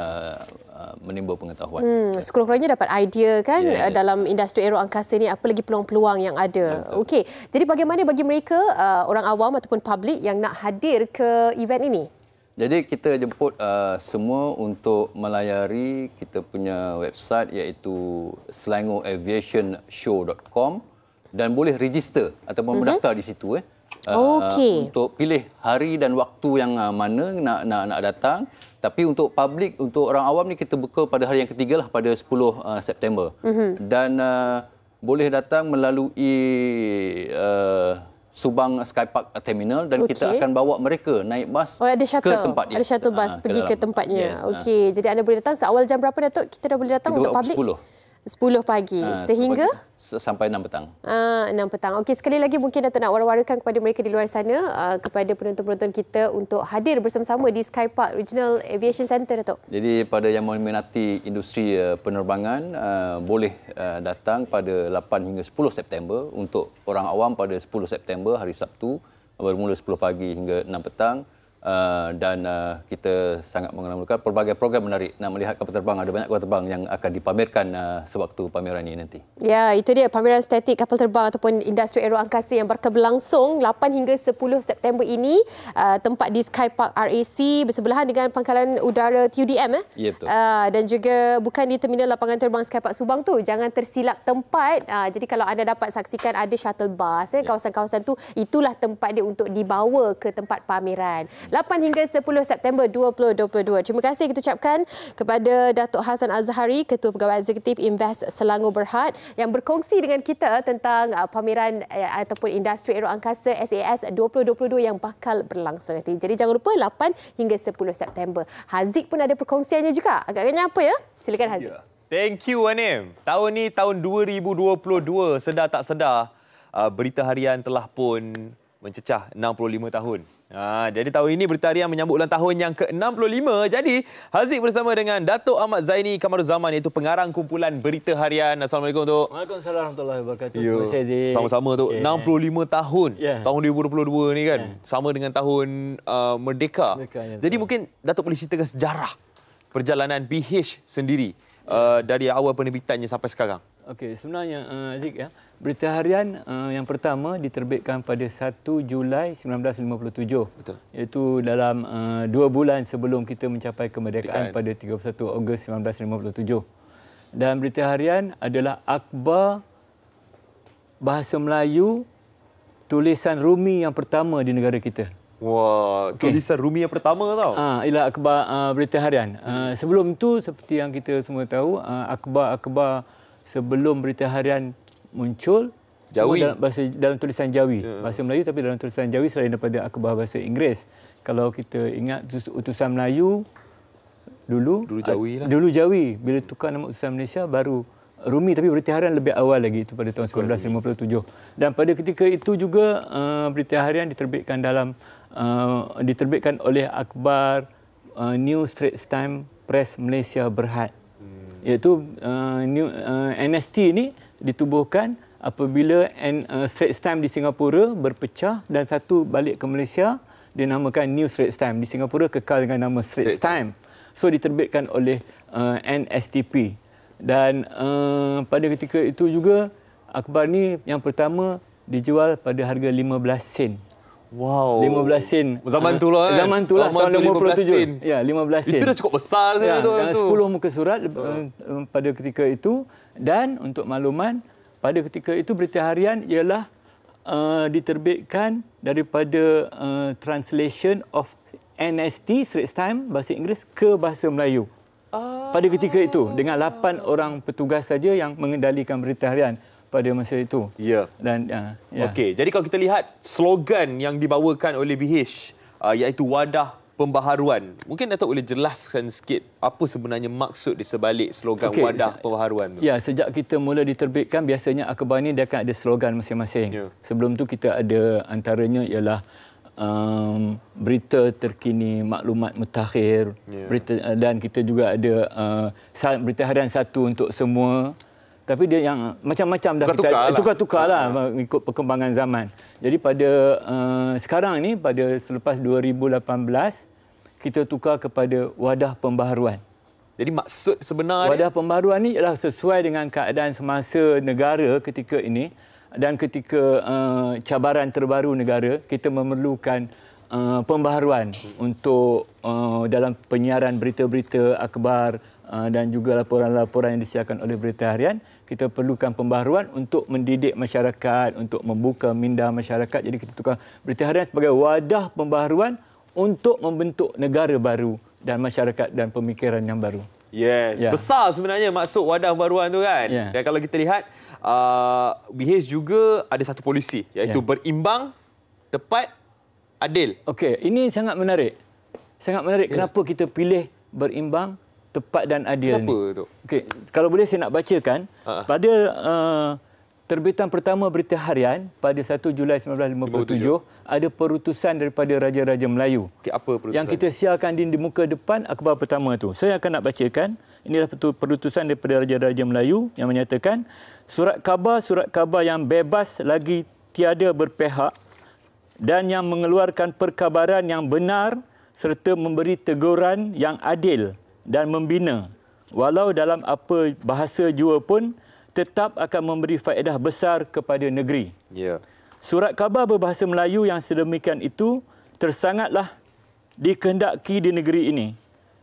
menimba pengetahuan. Sekurang-kurangnya dapat idea kan dalam industri aeroangkasa ni apa lagi peluang-peluang yang ada. Okey. Jadi bagaimana bagi mereka orang awam ataupun publik yang nak hadir ke event ini? Jadi kita jemput semua untuk melayari kita punya website iaitu selangoraviationshow.com dan boleh register ataupun mendaftar di situ untuk pilih hari dan waktu yang mana nak datang. Tapi untuk publik, untuk orang awam ni kita buka pada hari yang ketiga lah pada 10 September. Dan boleh datang melalui Subang Skypark Terminal dan kita akan bawa mereka naik bas ke tempat dia. Ada shuttle bus pergi ke tempatnya. Okey, jadi anda boleh datang seawal jam berapa Datuk? Kita dah boleh datang untuk publik? 10 pagi sehingga sampai 6 petang. 6 petang. Okey, sekali lagi mungkin Datuk nak war-warakan kepada mereka di luar sana, kepada penonton-penonton kita untuk hadir bersama-sama di Skypark Regional Aviation Centre, Datuk. Jadi pada yang meminati industri penerbangan boleh datang pada 8 hingga 10 September. Untuk orang awam pada 10 September hari Sabtu bermula 10 pagi hingga 6 petang. Dan kita sangat mengenalkan pelbagai program menarik. Nak melihat kapal terbang, ada banyak kapal terbang yang akan dipamerkan sewaktu pameran ini nanti. Ya, itu dia pameran statik kapal terbang ataupun industri aeroangkasa yang bakal berlangsung 8 hingga 10 September ini. Tempat di Skypark RAC bersebelahan dengan Pangkalan Udara TUDM. Ya, betul. Dan juga bukan di terminal lapangan terbang Skypark Subang tu. Jangan tersilap tempat. Jadi kalau anda dapat saksikan ada shuttle bus, kawasan-kawasan tu, itulah tempat dia untuk dibawa ke tempat pameran. 8 hingga 10 September 2022. Terima kasih kita ucapkan kepada Datuk Hassan Azhari, Ketua Pegawai Eksekutif Invest Selangor Berhad yang berkongsi dengan kita tentang pameran ataupun industri aeroangkasa SAS 2022 yang bakal berlangsung nanti. Jadi jangan lupa 8 hingga 10 September. Haziq pun ada perkongsiannya juga. Agaknya apa ya? Silakan Haziq. Thank you Anim. Tahun ni tahun 2022, sedar tak sedar Berita Harian telah pun mencecah 65 tahun. Jadi tahun ini Berita Harian menyambut ulang tahun yang ke-65. Jadi Haziq bersama dengan Datuk Ahmad Zaini Kamaruzaman iaitu pengarang kumpulan Berita Harian. Assalamualaikum Tok. Waalaikumsalam warahmatullahi wabarakatuh. Terima kasih Haziq. Sama-sama Tok. 65 tahun tahun 2022 ni kan. Sama dengan tahun Merdeka. Jadi mungkin Datuk boleh ceritakan sejarah perjalanan BH sendiri dari awal penerbitannya sampai sekarang. Okey, sebenarnya Haziq ya. Berita Harian yang pertama diterbitkan pada 1 Julai 1957. Betul. Iaitu dalam 2 bulan sebelum kita mencapai kemerdekaan pada 31 Ogos 1957. Dan Berita Harian adalah akhbar bahasa Melayu tulisan Rumi yang pertama di negara kita. Wah, tulisan Rumi yang pertama tau. Ialah akhbar Berita Harian. Sebelum itu seperti yang kita semua tahu, akhbar-akhbar sebelum Berita Harian muncul Jawi dalam tulisan Jawi, bahasa Melayu tapi dalam tulisan Jawi selain daripada akhbar bahasa Inggeris. Kalau kita ingat utusan Melayu dulu Jawi lah. Dulu Jawi, bila tukar nama utusan Malaysia baru Rumi, tapi Berita Harian lebih awal lagi, itu pada tahun 1957. Dan pada ketika itu juga Berita Harian diterbitkan oleh Akhbar New Straits Times Press Malaysia Berhad. Iaitu NST ini ditubuhkan apabila Straits Times di Singapura berpecah dan satu balik ke Malaysia, dinamakan New Straits Times. Di Singapura kekal dengan nama Straits Times. So diterbitkan oleh NSTP. Dan pada ketika itu juga akhbar ni yang pertama dijual pada harga 15 sen. Wow. 15 sen. Zaman tu lah kan? Zaman tu lah, tahun 57. Ya, 15 sen. Itu dah cukup besar saya tu. 10 muka surat pada ketika itu. Dan untuk makluman, pada ketika itu Berita Harian ialah diterbitkan daripada translation of NST, Straits Times, bahasa Inggeris ke bahasa Melayu. Pada ketika itu, dengan 8 orang petugas saja yang mengendalikan Berita Harian pada masa itu. Ya. Dan okey, jadi kalau kita lihat slogan yang dibawakan oleh BH iaitu wadah pembaharuan. Mungkin Datuk boleh jelaskan sikit apa sebenarnya maksud di sebalik slogan wadah pembaharuan tu. Ya, sejak kita mula diterbitkan biasanya akhbar ni dia akan ada slogan masing-masing. Ya. Sebelum tu kita ada antaranya ialah berita terkini, maklumat mutakhir, berita, dan kita juga ada Berita Harian satu untuk semua. Tapi dia yang macam-macam dah tukar-tukar lah mengikut perkembangan zaman. Jadi pada sekarang ni, pada selepas 2018, kita tukar kepada wadah pembaharuan. Jadi maksud sebenar wadah pembaharuan ni ialah sesuai dengan keadaan semasa negara ketika ini. Dan ketika cabaran terbaru negara, kita memerlukan pembaharuan untuk dalam penyiaran berita-berita akhbar dan juga laporan-laporan yang disiarkan oleh Berita Harian. Kita perlukan pembaharuan untuk mendidik masyarakat, untuk membuka minda masyarakat. Jadi kita tukar Berita Harian sebagai wadah pembaharuan untuk membentuk negara baru dan masyarakat dan pemikiran yang baru. Yes, besar sebenarnya maksud wadah pembaharuan tu kan. Dan kalau kita lihat, BH juga ada satu polisi, iaitu berimbang, tepat, adil. Okey, ini sangat menarik. Sangat menarik kenapa kita pilih berimbang, tepat dan adil. Kenapa tu? Okey, kalau boleh saya nak bacakan. Pada terbitan pertama Berita Harian pada 1 Julai 1957, ada perutusan daripada Raja-Raja Melayu. Okay, apa perutusan? Yang kita siarkan di muka depan akhbar pertama tu. Saya akan nak bacakan. Inilah perutusan daripada Raja-Raja Melayu yang menyatakan surat khabar yang bebas lagi tiada berpihak dan yang mengeluarkan perkabaran yang benar serta memberi teguran yang adil dan membina, walau dalam apa bahasa jua pun, tetap akan memberi faedah besar kepada negeri. Surat khabar berbahasa Melayu yang sedemikian itu tersangatlah dikehendaki di negeri ini.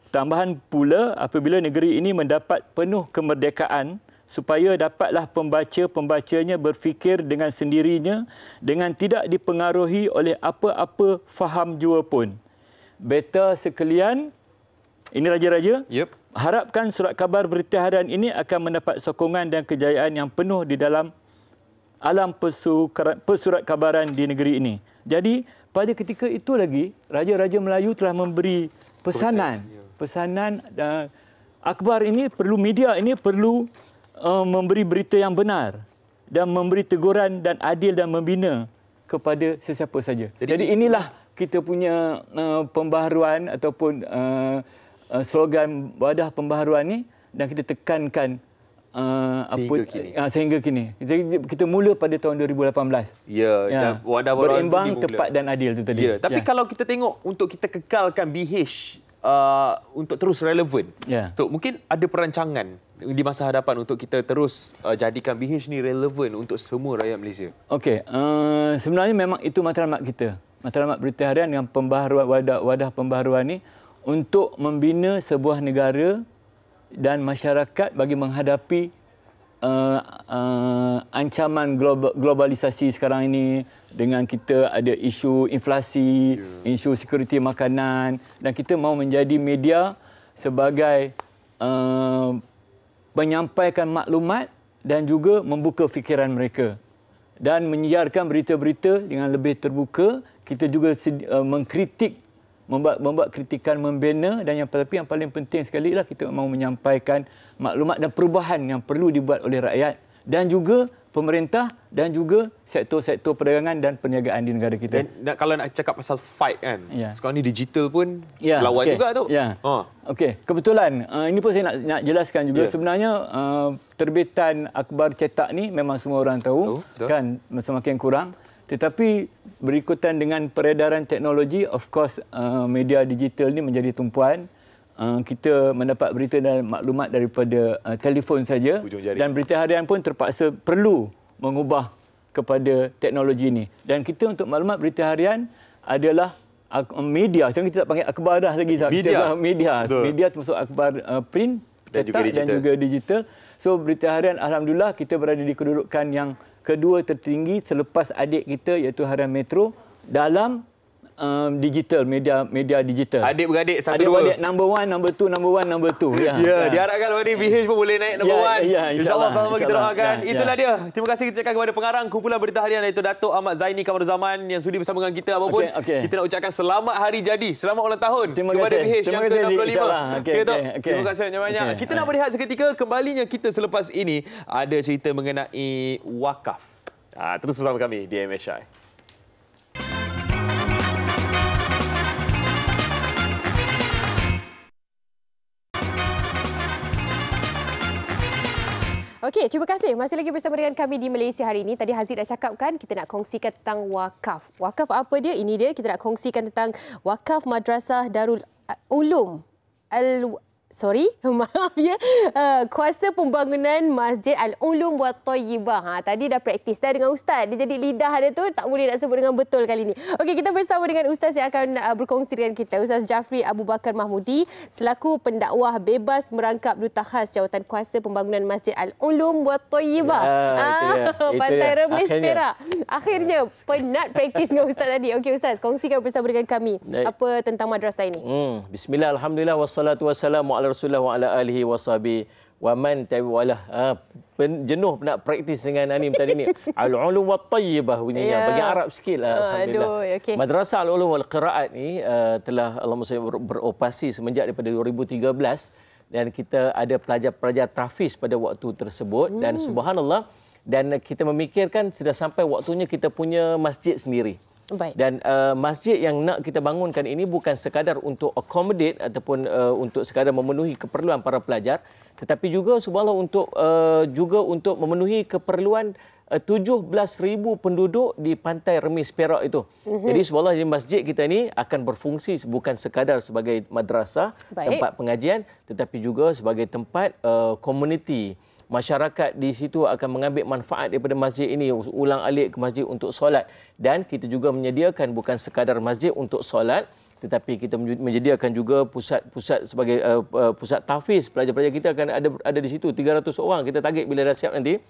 Tambahan pula, apabila negeri ini mendapat penuh kemerdekaan, supaya dapatlah pembaca-pembacanya berfikir dengan sendirinya dengan tidak dipengaruhi oleh apa-apa faham jua pun. Beta sekalian, ini Raja-Raja, harapkan surat khabar Berita Harian ini akan mendapat sokongan dan kejayaan yang penuh di dalam alam pesurat khabaran di negeri ini. Jadi, pada ketika itu lagi, Raja-Raja Melayu telah memberi pesanan. Akhbar ini perlu, media ini perlu memberi berita yang benar dan memberi teguran dan adil dan membina kepada sesiapa saja. Jadi inilah kita punya pembaharuan ataupun slogan wadah pembaharuan ni, dan kita tekankan sehingga kini. Kita mula pada tahun 2018. Wadah berimbang, tepat dan adil itu tadi. Tapi kalau kita tengok untuk kita kekalkan BH untuk terus relevan, mungkin ada perancangan di masa hadapan untuk kita terus jadikan BH ni relevan untuk semua rakyat Malaysia. Okey, sebenarnya memang itu matlamat kita. Matlamat Berita Harian dengan pembaharuan wadah pembaharuan ni untuk membina sebuah negara dan masyarakat bagi menghadapi ancaman globalisasi sekarang ini, dengan kita ada isu inflasi, isu sekuriti makanan, dan kita mahu menjadi media sebagai menyampaikan maklumat dan juga membuka fikiran mereka dan menyiarkan berita-berita dengan lebih terbuka. Kita juga mengkritik membuat kritikan, membina, dan yang paling penting sekali lah kita mahu menyampaikan maklumat dan perubahan yang perlu dibuat oleh rakyat dan juga pemerintah dan juga sektor-sektor perdagangan dan perniagaan di negara kita. Dan kalau nak cakap pasal fight kan, sekarang ni digital pun lawan juga tu. Okey, kebetulan ini pun saya nak jelaskan juga. Sebenarnya terbitan akhbar cetak ni memang semua orang tahu kan semakin kurang. Tetapi berikutan dengan peredaran teknologi, of course media digital ni menjadi tumpuan. Kita mendapat berita dan maklumat daripada telefon saja, dan berita harian pun terpaksa perlu mengubah kepada teknologi ini. Dan kita untuk maklumat berita harian adalah media. Sekarang kita tak panggil akhbar dah lagi. Media termasuk akhbar print, cetak dan juga digital. So berita harian alhamdulillah kita berada di kedudukan yang kedua tertinggi selepas adik kita iaitu Harian Metro dalam digital, media digital. Adik-beradik satu dua. Adik-beradik number one, number two. Diharapkan ni BH pun boleh naik number one. InsyaAllah sama kita doakan. Itulah dia. Terima kasih kita cakap kepada pengarang kumpulan berita harian iaitu Datuk Ahmad Zaini Kamaruzzaman yang sudi bersama dengan kita apapun. Kita nak ucapkan selamat hari jadi, selamat ulang tahun kepada BH yang ke-65. Terima kasih banyak-banyak. Kita nak berehat seketika, kembalinya kita selepas ini ada cerita mengenai wakaf. Terus bersama kami di MSI. Okey, terima kasih. Masih lagi bersama dengan kami di Malaysia hari ini. Tadi Haziq dah cakapkan kita nak kongsikan tentang wakaf. Wakaf apa dia? Ini dia, kita nak kongsikan tentang wakaf Madrasah Darul Ulum maaf ya. Kuasa pembangunan Masjid Al-Ulum wa Thayyibah. Tadi dah praktis dah dengan Ustaz. Dia jadi lidah dia tu tak boleh nak sebut dengan betul kali ni. Okey, kita bersama dengan Ustaz yang akan berkongsi dengan kita. Ustaz Jafri Abu Bakar Mahmudi selaku pendakwah bebas merangkap Duta Khas Jawatan Kuasa Pembangunan Masjid Al-Ulum wa Thayyibah. Pantai Remis Perak. Akhirnya penat praktis dengan Ustaz tadi. Okey Ustaz, kongsikan bersama dengan kami apa tentang madrasah ini. Bismillah, alhamdulillah, wassalatu wassalamu ala Rasulullah wa ala alihi wa sahbihi wa man tabi'alah. Jenuh nak praktis dengan Anim tadi ni. Al-Ulum wa Thayyibah bunyinya. Bagi Arab sikit lah. Alhamdulillah. Madrasah Al-Ulum wal Qiraat ni telah beroperasi semenjak daripada 2013 dan kita ada pelajar-pelajar tahfiz pada waktu tersebut dan subhanallah, dan kita memikirkan sudah sampai waktunya kita punya masjid sendiri. Baik. Dan masjid yang nak kita bangunkan ini bukan sekadar untuk accommodate ataupun untuk sekadar memenuhi keperluan para pelajar, tetapi juga subhanallah untuk memenuhi keperluan 17,000 penduduk di Pantai Remis Perak itu. Jadi subhanallah masjid kita ini akan berfungsi bukan sekadar sebagai madrasah, tempat pengajian, tetapi juga sebagai tempat komuniti. Masyarakat di situ akan mengambil manfaat daripada masjid ini, ulang-alik ke masjid untuk solat. Dan kita juga menyediakan bukan sekadar masjid untuk solat, tetapi kita menyediakan juga pusat sebagai pusat tahfiz. Pelajar-pelajar kita akan ada di situ 300 orang. Kita target bila dah siap nanti.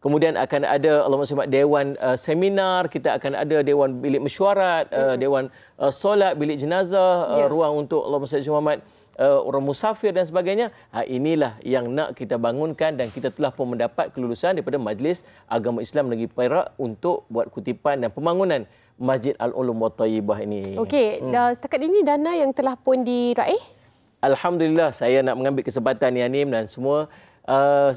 Kemudian akan ada dewan seminar, kita akan ada dewan bilik mesyuarat, dewan solat, bilik jenazah, ruang untuk Muhammad orang musafir dan sebagainya. Inilah yang nak kita bangunkan dan kita telah pun mendapat kelulusan daripada Majlis Agama Islam Negeri Perak untuk buat kutipan dan pembangunan Masjid Al-Ulum wa Thayyibah ini. Okey, setakat ini dana yang telah pun diraih? Alhamdulillah, saya nak mengambil kesempatan ni Anim dan semua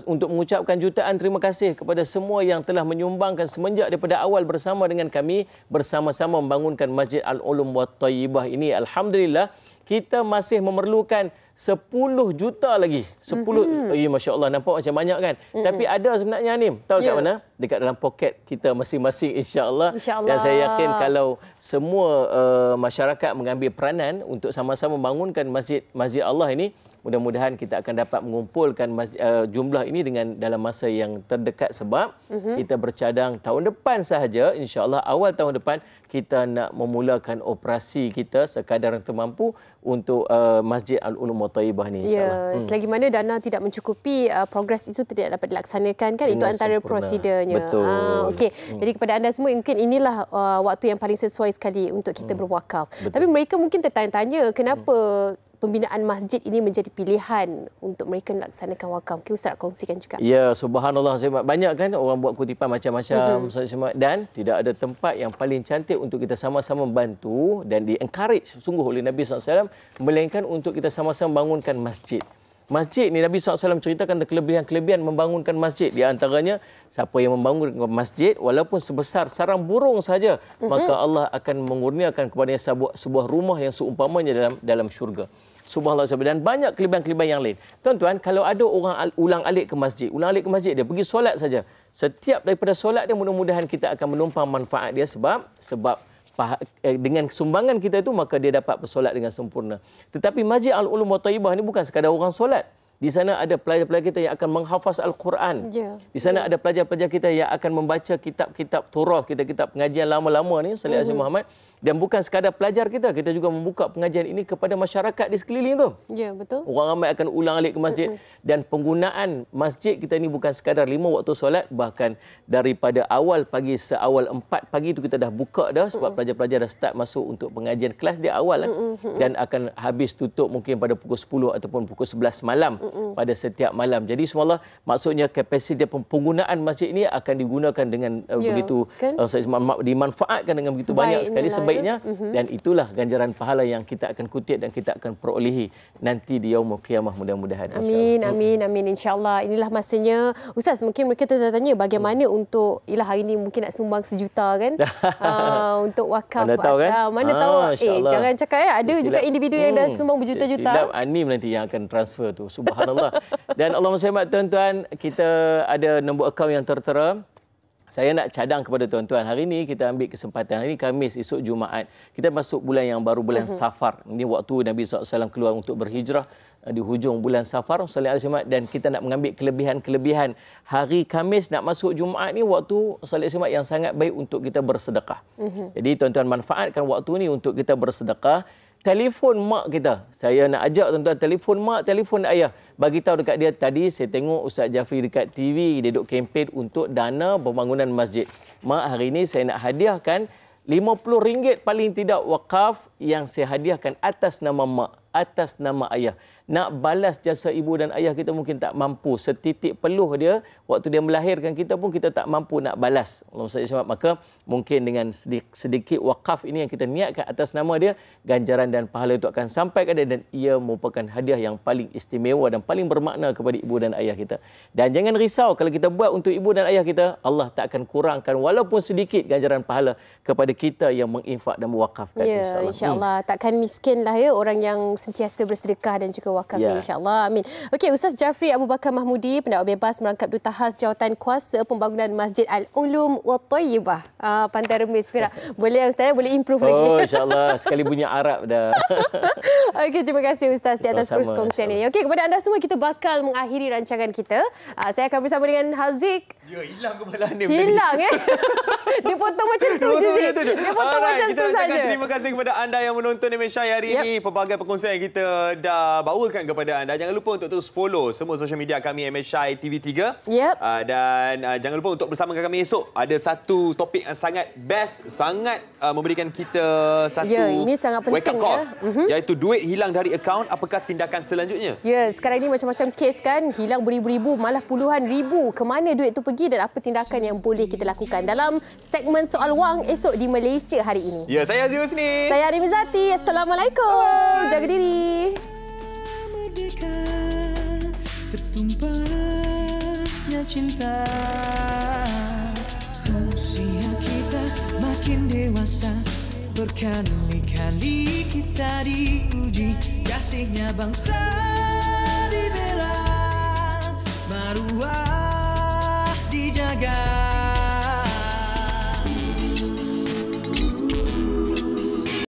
untuk mengucapkan jutaan terima kasih kepada semua yang telah menyumbangkan semenjak daripada awal bersama dengan kami bersama-sama membangunkan Masjid Al-Ulum wa Thayyibah ini. Alhamdulillah, kita masih memerlukan 10 juta lagi. 10, Masya Allah, nampak macam banyak kan? Tapi ada sebenarnya Anim. Tahu dekat mana? Dekat dalam poket kita masing-masing insya-Allah. Dan saya yakin kalau semua masyarakat mengambil peranan untuk sama-sama membangunkan masjid Allah ini, mudah-mudahan kita akan dapat mengumpulkan jumlah ini dengan dalam masa yang terdekat sebab kita bercadang tahun depan sahaja, insya-Allah awal tahun depan kita nak memulakan operasi kita sekadar yang termampu untuk Masjid Al-Ulum wa Thayyibah ni insya-Allah. Selagi mana dana tidak mencukupi, progres itu tidak dapat dilaksanakan kan, itu antara prosedurnya. Betul. Okey. Jadi kepada anda semua mungkin inilah waktu yang paling sesuai sekali untuk kita berwakaf. Tapi mereka mungkin tertanya-tanya kenapa pembinaan masjid ini menjadi pilihan untuk mereka melaksanakan wakaf? Mungkin Ustaz kongsikan juga. Ya, subhanallah. Banyak kan orang buat kutipan macam-macam. Dan tidak ada tempat yang paling cantik untuk kita sama-sama bantu dan di-encourage sungguh oleh Nabi SAW, melainkan untuk kita sama-sama bangunkan masjid. Masjid ni Nabi SAW ceritakan kelebihan-kelebihan membangunkan masjid. Di antaranya, siapa yang membangunkan masjid walaupun sebesar sarang burung saja, maka Allah akan mengurniakan kepadanya sebuah rumah yang seumpamanya dalam syurga. Subhanallah. Dan banyak kelebihan-kelebihan yang lain. Tuan-tuan, kalau ada orang ulang-alik ke masjid, dia pergi solat saja. Setiap daripada solat dia, mudah-mudahan kita akan menumpang manfaat dia sebab dengan sumbangan kita itu maka dia dapat bersolat dengan sempurna. Tetapi Masjid Al-Ulum wa Thayyibah ini bukan sekadar orang solat. Di sana ada pelajar-pelajar kita yang akan menghafaz Al-Quran. Di sana ada pelajar-pelajar kita yang akan membaca kitab-kitab Taurat, kitab-kitab pengajian lama-lama ni, Salih Azim Muhammad. Dan bukan sekadar pelajar kita juga membuka pengajian ini kepada masyarakat di sekeliling tu. Ya, betul. Orang ramai akan ulang alik ke masjid. Dan penggunaan masjid kita ni bukan sekadar 5 waktu solat, bahkan daripada awal pagi, seawal 4 pagi tu kita dah buka dah, sebab pelajar-pelajar dah start masuk untuk pengajian kelas dia awal. Dan akan habis tutup mungkin pada pukul 10 ataupun pukul 11 malam pada setiap malam. Jadi semua maksudnya kapasiti penggunaan masjid ini akan digunakan dengan begitu dimanfaatkan dengan begitu banyak sekali sebaiknya, dan itulah ganjaran pahala yang kita akan kutip dan kita akan perolehi nanti di yaumul qiyamah, mudah-mudahan. Amin insya-Allah. Inilah masanya. Ustaz, mungkin mereka tertanya bagaimana untuk hari ini mungkin nak sumbang 1 juta kan untuk wakaf. Mana tahu kan? Mana tahu. Jangan cakap ada juga individu yang dah sumbang berjuta-juta. Silap Anim nanti yang akan transfer tu. Subhanallah. Dan Allahumma shalli tuan-tuan, kita ada nombor akaun yang tertera. Saya nak cadang kepada tuan-tuan, hari ini kita ambil kesempatan, hari ini Khamis, esok Jumaat. Kita masuk bulan yang baru, bulan Safar. Ini waktu Nabi SAW keluar untuk berhijrah di hujung bulan Safar. Dan kita nak mengambil kelebihan-kelebihan hari Khamis nak masuk Jumaat ni, waktu yang sangat baik untuk kita bersedekah. Jadi tuan-tuan manfaatkan waktu ni untuk kita bersedekah. Telefon mak kita. Saya nak ajak tuan-tuan, telefon mak, telefon ayah. Bagi tahu dekat dia, tadi saya tengok Ustaz Jafri dekat TV, dia duk kempen untuk dana pembangunan masjid. Mak, hari ini saya nak hadiahkan RM50 paling tidak wakaf yang saya hadiahkan atas nama mak, atas nama ayah. Nak balas jasa ibu dan ayah kita mungkin tak mampu. Setitik peluh dia waktu dia melahirkan kita pun kita tak mampu nak balas. Maka mungkin dengan sedikit wakaf ini yang kita niatkan atas nama dia, ganjaran dan pahala itu akan sampai ke dia, dan ia merupakan hadiah yang paling istimewa dan paling bermakna kepada ibu dan ayah kita. Dan jangan risau, kalau kita buat untuk ibu dan ayah kita, Allah tak akan kurangkan walaupun sedikit ganjaran pahala kepada kita yang menginfak dan mewakafkan. Ya, insya-Allah. Takkan miskinlah orang yang sentiasa bersedekah dan juga wakaf ni, insya-Allah. Amin. Okey, Ustaz Jafri Abu Bakar Mahmudi, pendakwa bebas merangkap Duta Khas Jawatan Kuasa Pembangunan Masjid Al-Ulum wa Thayyibah. Pantai Remis Perak. Boleh Ustaz, boleh improve lagi. Oh, insya-Allah. Sekali bunyi Arab dah. Okey, terima kasih Ustaz di atas perkongsian ini. Okey, kepada anda semua, kita bakal mengakhiri rancangan kita. Saya akan bersama dengan Haziq. Ya, hilang kepala ni. Hilang Dia potong macam tu je. Dia potong macam tu saja. Terima kasih kepada anda yang menonton MSI hari ini. Pelbagai perkongsian yang kita dah bawakan kepada anda. Jangan lupa untuk terus follow semua social media kami MSI TV3. Dan jangan lupa untuk bersama kami esok. Ada satu topik yang sangat best, sangat memberikan kita satu ini sangat penting, wake up call. Iaitu duit hilang dari akaun, apakah tindakan selanjutnya? Ya, sekarang ini macam-macam kes kan. Hilang beribu-ribu, malah puluhan ribu. Kemana duit itu pergi dan apa tindakan yang boleh kita lakukan dalam segmen Soal Wang esok di Malaysia hari ini. Ya, saya Azri Husni. Saya Arim Izzati. Assalamualaikum. Jaga diri. Tertumpahnya cinta, usia kita makin dewasa, berkali-kali kita diuji, kasihnya bangsa dibela, maruah